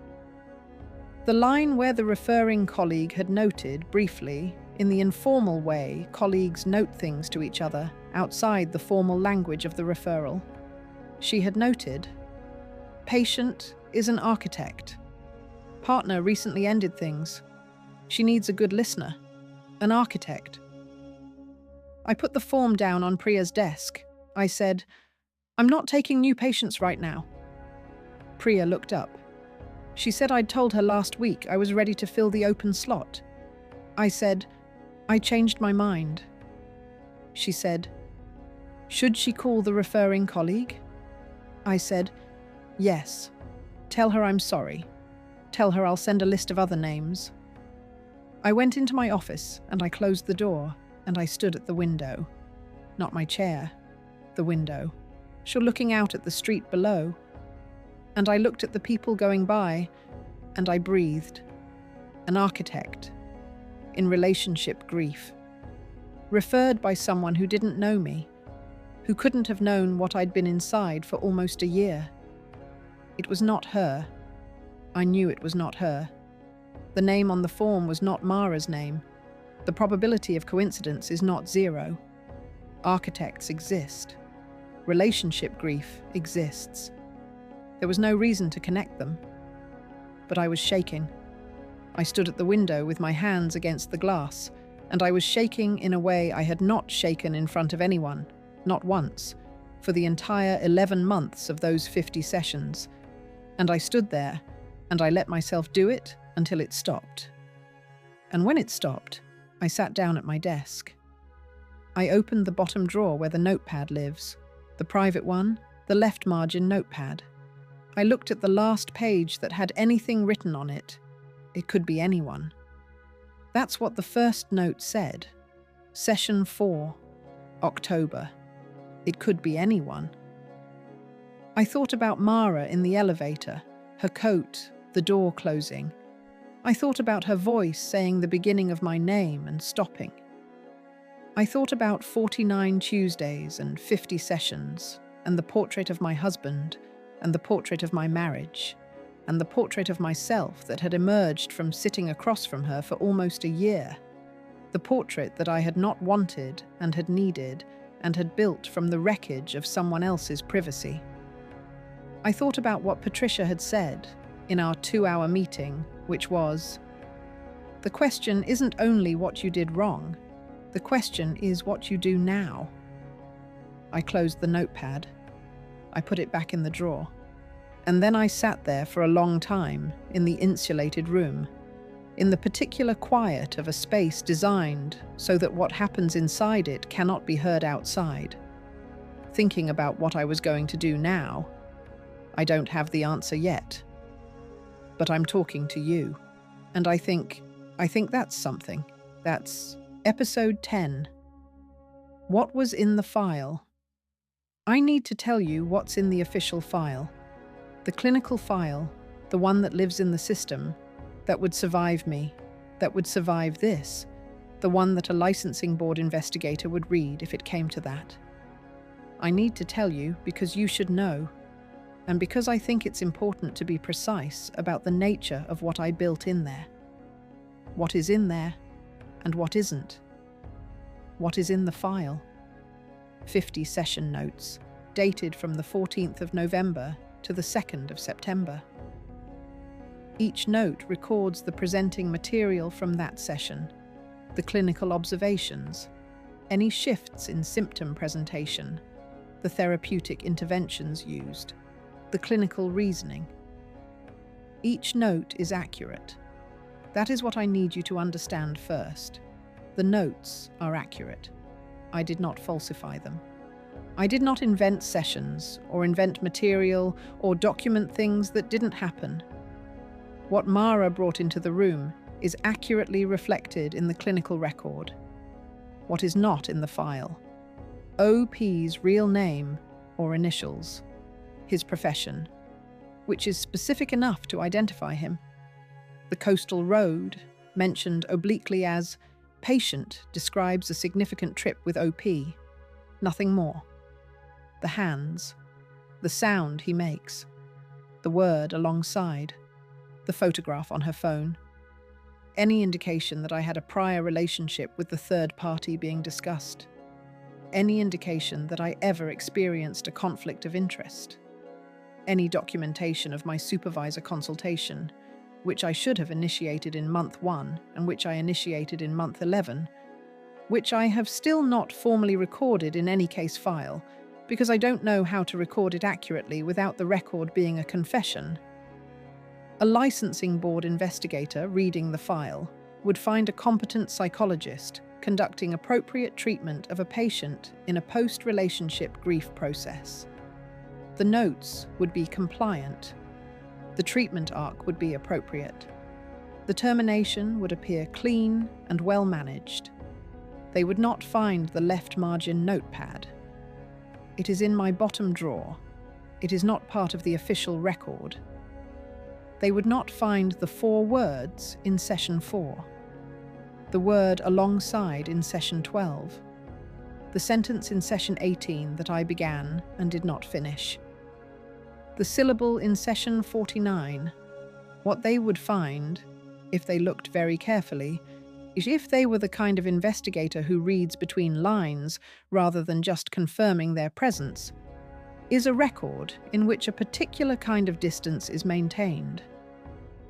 The line where the referring colleague had noted, briefly, in the informal way colleagues note things to each other outside the formal language of the referral. She had noted, patient is an architect. Partner recently ended things. She needs a good listener, an architect. I put the form down on Priya's desk. I said, I'm not taking new patients right now. Priya looked up. She said I'd told her last week I was ready to fill the open slot. I said, I changed my mind. She said, should she call the referring colleague? I said, yes. Tell her I'm sorry. Tell her I'll send a list of other names. I went into my office and I closed the door and I stood at the window. Not my chair, the window. Sure, looking out at the street below. And I looked at the people going by and I breathed. An architect. In relationship grief. Referred by someone who didn't know me, who couldn't have known what I'd been inside for almost a year. It was not her. I knew it was not her. The name on the form was not Mara's name. The probability of coincidence is not 0. Architects exist. Relationship grief exists. There was no reason to connect them. But I was shaking. I stood at the window with my hands against the glass, and I was shaking in a way I had not shaken in front of anyone, not once, for the entire 11 months of those 50 sessions. And I stood there, and I let myself do it until it stopped. And when it stopped, I sat down at my desk. I opened the bottom drawer where the notepad lives, the private one, the left margin notepad. I looked at the last page that had anything written on it. It could be anyone. That's what the first note said. Session 4, October. It could be anyone. I thought about Mara in the elevator, her coat, the door closing. I thought about her voice saying the beginning of my name and stopping. I thought about 49 Tuesdays and 50 sessions, and the portrait of my husband, and the portrait of my marriage, and the portrait of myself that had emerged from sitting across from her for almost a year. The portrait that I had not wanted and had needed and had built from the wreckage of someone else's privacy. I thought about what Patricia had said in our 2-hour meeting, which was, the question isn't only what you did wrong, the question is what you do now. I closed the notepad. I put it back in the drawer. And then I sat there for a long time in the insulated room, in the particular quiet of a space designed so that what happens inside it cannot be heard outside, thinking about what I was going to do now. I don't have the answer yet, but I'm talking to you. And I think that's something. That's episode 10. What was in the file? I need to tell you what's in the official file. The clinical file, the one that lives in the system, that would survive me, that would survive this, the one that a licensing board investigator would read if it came to that. I need to tell you because you should know, and because I think it's important to be precise about the nature of what I built in there. What is in there, and what isn't. What is in the file? 50 session notes, dated from the 14th of November to the 2nd of September. Each note records the presenting material from that session, the clinical observations, any shifts in symptom presentation, the therapeutic interventions used, the clinical reasoning. Each note is accurate. That is what I need you to understand first. The notes are accurate. I did not falsify them. I did not invent sessions, or invent material, or document things that didn't happen. What Mara brought into the room is accurately reflected in the clinical record. What is not in the file? OP's real name or initials, his profession, which is specific enough to identify him. The coastal road, mentioned obliquely as patient, describes a significant trip with OP. Nothing more. The hands, the sound he makes, the word alongside, the photograph on her phone. Any indication that I had a prior relationship with the third party being discussed. Any indication that I ever experienced a conflict of interest. Any documentation of my supervisor consultation, which I should have initiated in month 1 and which I initiated in month 11, which I have still not formally recorded in any case file, because I don't know how to record it accurately without the record being a confession. A licensing board investigator reading the file would find a competent psychologist conducting appropriate treatment of a patient in a post-relationship grief process. The notes would be compliant. The treatment arc would be appropriate. The termination would appear clean and well managed. They would not find the left margin notepad. It is in my bottom drawer. It is not part of the official record. They would not find the 4 words in session 4. The word alongside in session 12. The sentence in session 18 that I began and did not finish. The syllable in session 49. What they would find, if they looked very carefully, is if they were the kind of investigator who reads between lines rather than just confirming their presence, is a record in which a particular kind of distance is maintained.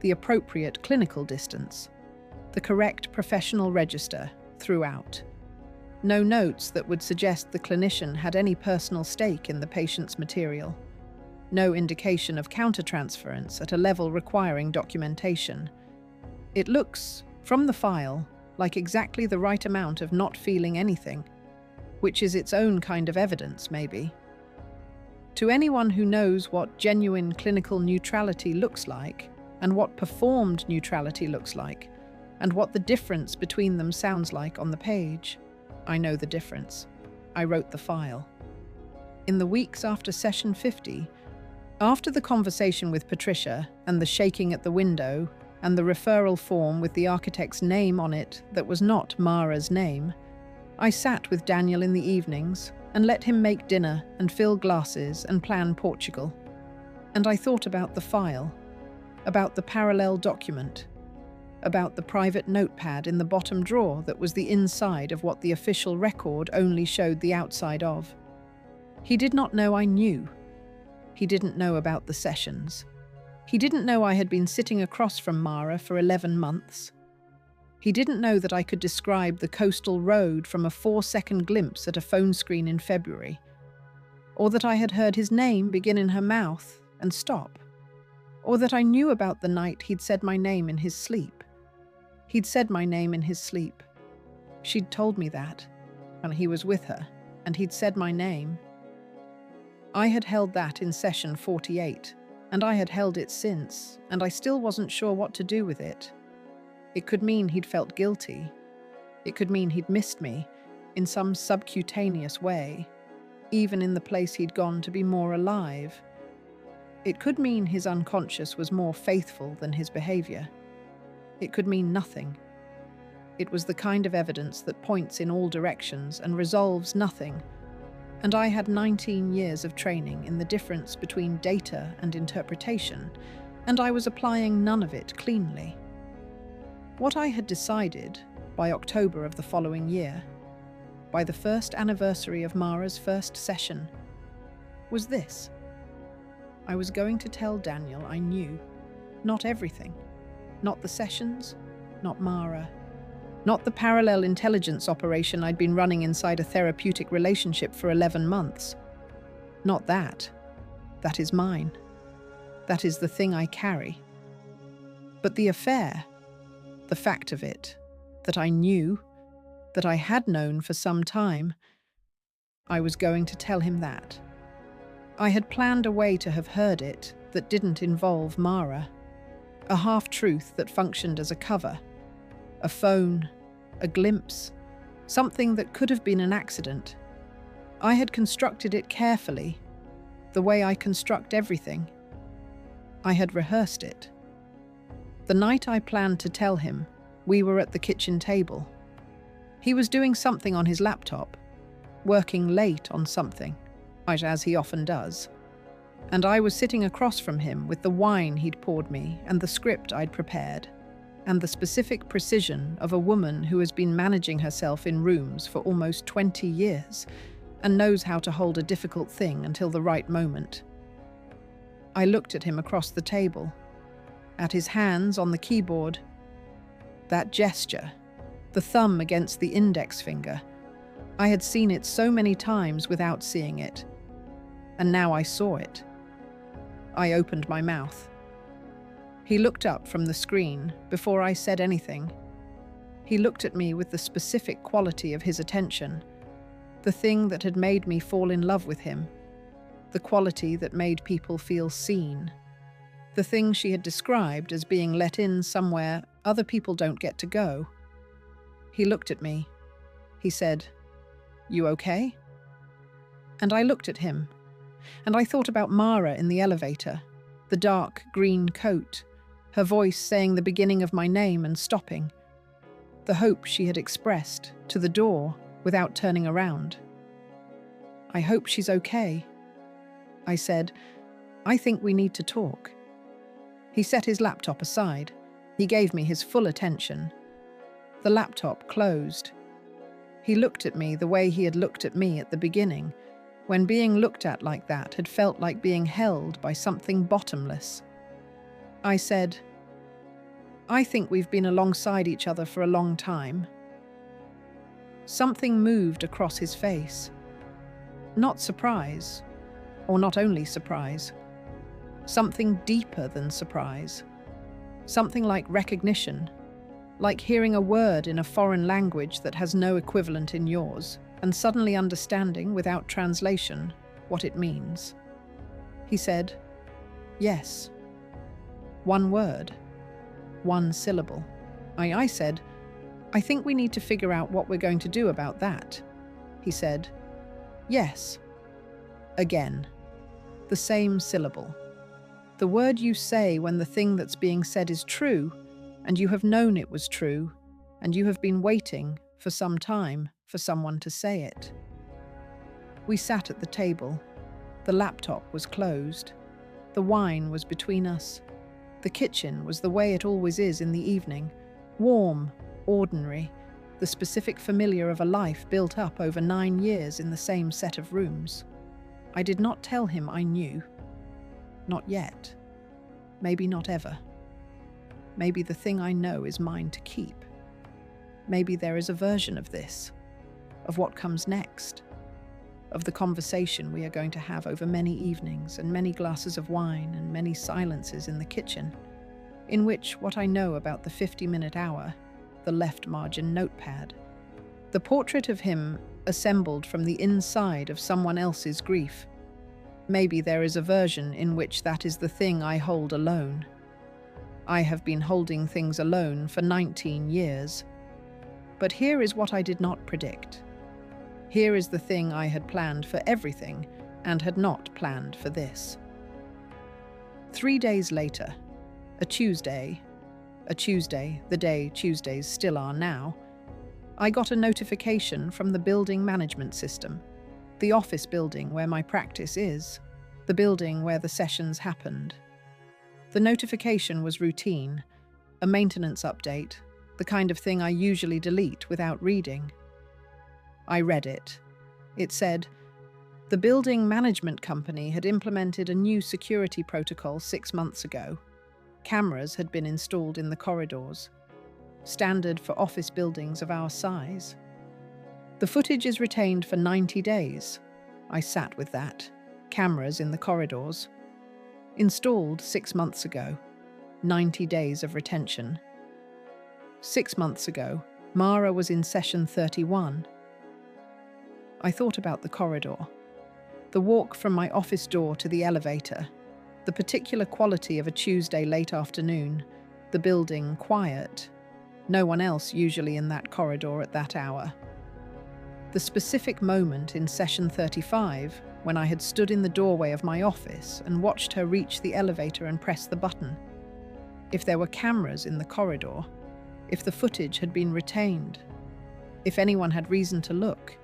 The appropriate clinical distance. The correct professional register throughout. No notes that would suggest the clinician had any personal stake in the patient's material. No indication of countertransference at a level requiring documentation. It looks, from the file, like exactly the right amount of not feeling anything, which is its own kind of evidence, maybe. To anyone who knows what genuine clinical neutrality looks like, and what performed neutrality looks like, and what the difference between them sounds like on the page, I know the difference. I wrote the file. In the weeks after session 50, after the conversation with Patricia and the shaking at the window and the referral form with the architect's name on it that was not Mara's name, I sat with Daniel in the evenings and let him make dinner and fill glasses and plan Portugal. And I thought about the file, about the parallel document, about the private notepad in the bottom drawer that was the inside of what the official record only showed the outside of. He did not know I knew. He didn't know about the sessions. He didn't know I had been sitting across from Mara for 11 months. He didn't know that I could describe the coastal road from a 4-second glimpse at a phone screen in February, or that I had heard his name begin in her mouth and stop or that I knew about the night he'd said my name in his sleep. He'd said my name in his sleep. She'd told me that, and he was with her, and he'd said my name. I had held that in session 48, and I had held it since, and I still wasn't sure what to do with it. It could mean he'd felt guilty. It could mean he'd missed me in some subcutaneous way, even in the place he'd gone to be more alive. It could mean his unconscious was more faithful than his behavior. It could mean nothing. It was the kind of evidence that points in all directions and resolves nothing, and I had 19 years of training in the difference between data and interpretation, and I was applying none of it cleanly. What I had decided, by October of the following year, by the first anniversary of Mara's first session, was this. I was going to tell Daniel I knew. Not everything. Not the sessions, not Mara, not the parallel intelligence operation I'd been running inside a therapeutic relationship for 11 months. Not that. That is mine. That is the thing I carry. But the affair, the fact of it, that I knew, that I had known for some time, I was going to tell him that. I had planned a way to have heard it that didn't involve Mara. A half-truth that functioned as a cover, a phone, a glimpse, something that could have been an accident. I had constructed it carefully, the way I construct everything. I had rehearsed it. The night I planned to tell him, we were at the kitchen table. He was doing something on his laptop, working late on something, as he often does. And I was sitting across from him with the wine he'd poured me and the script I'd prepared, and the specific precision of a woman who has been managing herself in rooms for almost 20 years and knows how to hold a difficult thing until the right moment. I looked at him across the table, at his hands on the keyboard. That gesture, the thumb against the index finger, I had seen it so many times without seeing it, and now I saw it. I opened my mouth. He looked up from the screen before I said anything. He looked at me with the specific quality of his attention, the thing that had made me fall in love with him, the quality that made people feel seen, the thing she had described as being let in somewhere other people don't get to go. He looked at me. He said, "You okay?" And I looked at him. And I thought about Mara in the elevator, the dark green coat, her voice saying the beginning of my name and stopping, the hope she had expressed to the door without turning around. "I hope she's okay." I said, "I think we need to talk." He set his laptop aside. He gave me his full attention. The laptop closed. He looked at me the way he had looked at me at the beginning, when being looked at like that had felt like being held by something bottomless. I said, "I think we've been alongside each other for a long time." Something moved across his face. Not surprise, or not only surprise. Something deeper than surprise. Something like recognition, like hearing a word in a foreign language that has no equivalent in yours, and suddenly understanding without translation what it means. He said, "Yes." One word. One syllable. I said, "I think we need to figure out what we're going to do about that." He said, "Yes." Again. The same syllable. The word you say when the thing that's being said is true, and you have known it was true, and you have been waiting for some time for someone to say it. We sat at the table. The laptop was closed. The wine was between us. The kitchen was the way it always is in the evening, warm, ordinary, the specific familiar of a life built up over 9 years in the same set of rooms. I did not tell him I knew. Not yet. Maybe not ever. Maybe the thing I know is mine to keep. Maybe there is a version of this, of what comes next. of the conversation we are going to have over many evenings and many glasses of wine and many silences in the kitchen, in which what I know about the 50-minute hour, the left margin notepad, the portrait of him assembled from the inside of someone else's grief. Maybe there is a version in which that is the thing I hold alone. I have been holding things alone for 19 years. But here is what I did not predict. Here is the thing I had planned for everything and had not planned for this. 3 days later, a Tuesday, the day Tuesdays still are now, I got a notification from the building management system, the office building where my practice is, the building where the sessions happened. The notification was routine, a maintenance update, the kind of thing I usually delete without reading. I read it. It said, the building management company had implemented a new security protocol 6 months ago. Cameras had been installed in the corridors, standard for office buildings of our size. The footage is retained for 90 days. I sat with that. Cameras in the corridors. Installed 6 months ago. 90 days of retention. 6 months ago, Mara was in session 31. I thought about the corridor. The walk from my office door to the elevator. The particular quality of a Tuesday late afternoon. The building quiet. No one else usually in that corridor at that hour. The specific moment in session 35 when I had stood in the doorway of my office and watched her reach the elevator and press the button. If there were cameras in the corridor, if the footage had been retained, if anyone had reason to look,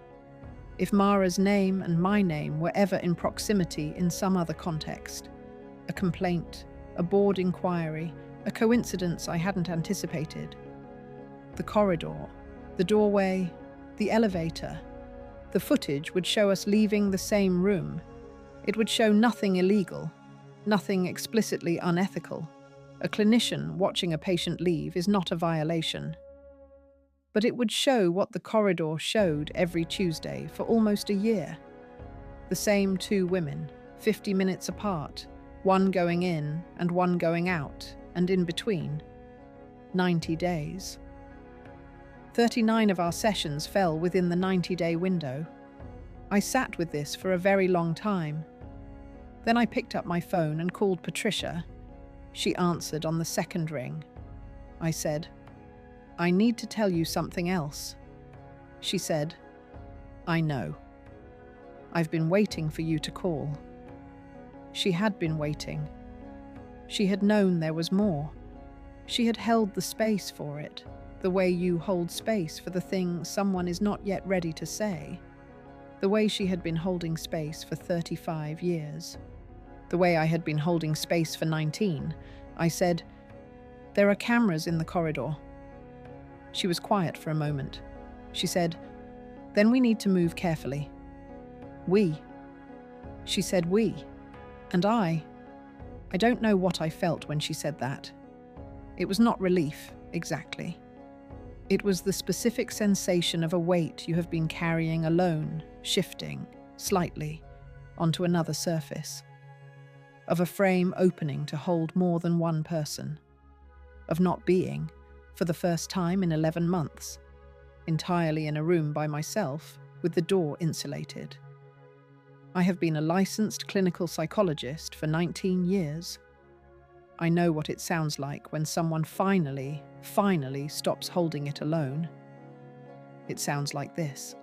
if Mara's name and my name were ever in proximity in some other context, a complaint, a board inquiry, a coincidence I hadn't anticipated. The corridor, the doorway, the elevator. The footage would show us leaving the same room. It would show nothing illegal, nothing explicitly unethical. A clinician watching a patient leave is not a violation. But it would show what the corridor showed every Tuesday for almost a year. The same 2 women, 50 minutes apart, one going in and one going out, and in between. 90 days. 39 of our sessions fell within the 90-day window. I sat with this for a very long time. Then I picked up my phone and called Patricia. She answered on the second ring. I said, I need to tell you something else. She said, I know. I've been waiting for you to call. She had been waiting. She had known there was more. She had held the space for it, the way you hold space for the thing someone is not yet ready to say, the way she had been holding space for 35 years. The way I had been holding space for 19, I said, there are cameras in the corridor. She was quiet for a moment. She said, then we need to move carefully. We. She said we. And I don't know what I felt when she said that. It was not relief, exactly. It was the specific sensation of a weight you have been carrying alone, shifting, slightly, onto another surface. Of a frame opening to hold more than one person. Of not being, for the first time in 11 months, entirely in a room by myself, with the door insulated. I have been a licensed clinical psychologist for 19 years. I know what it sounds like when someone finally stops holding it alone. It sounds like this.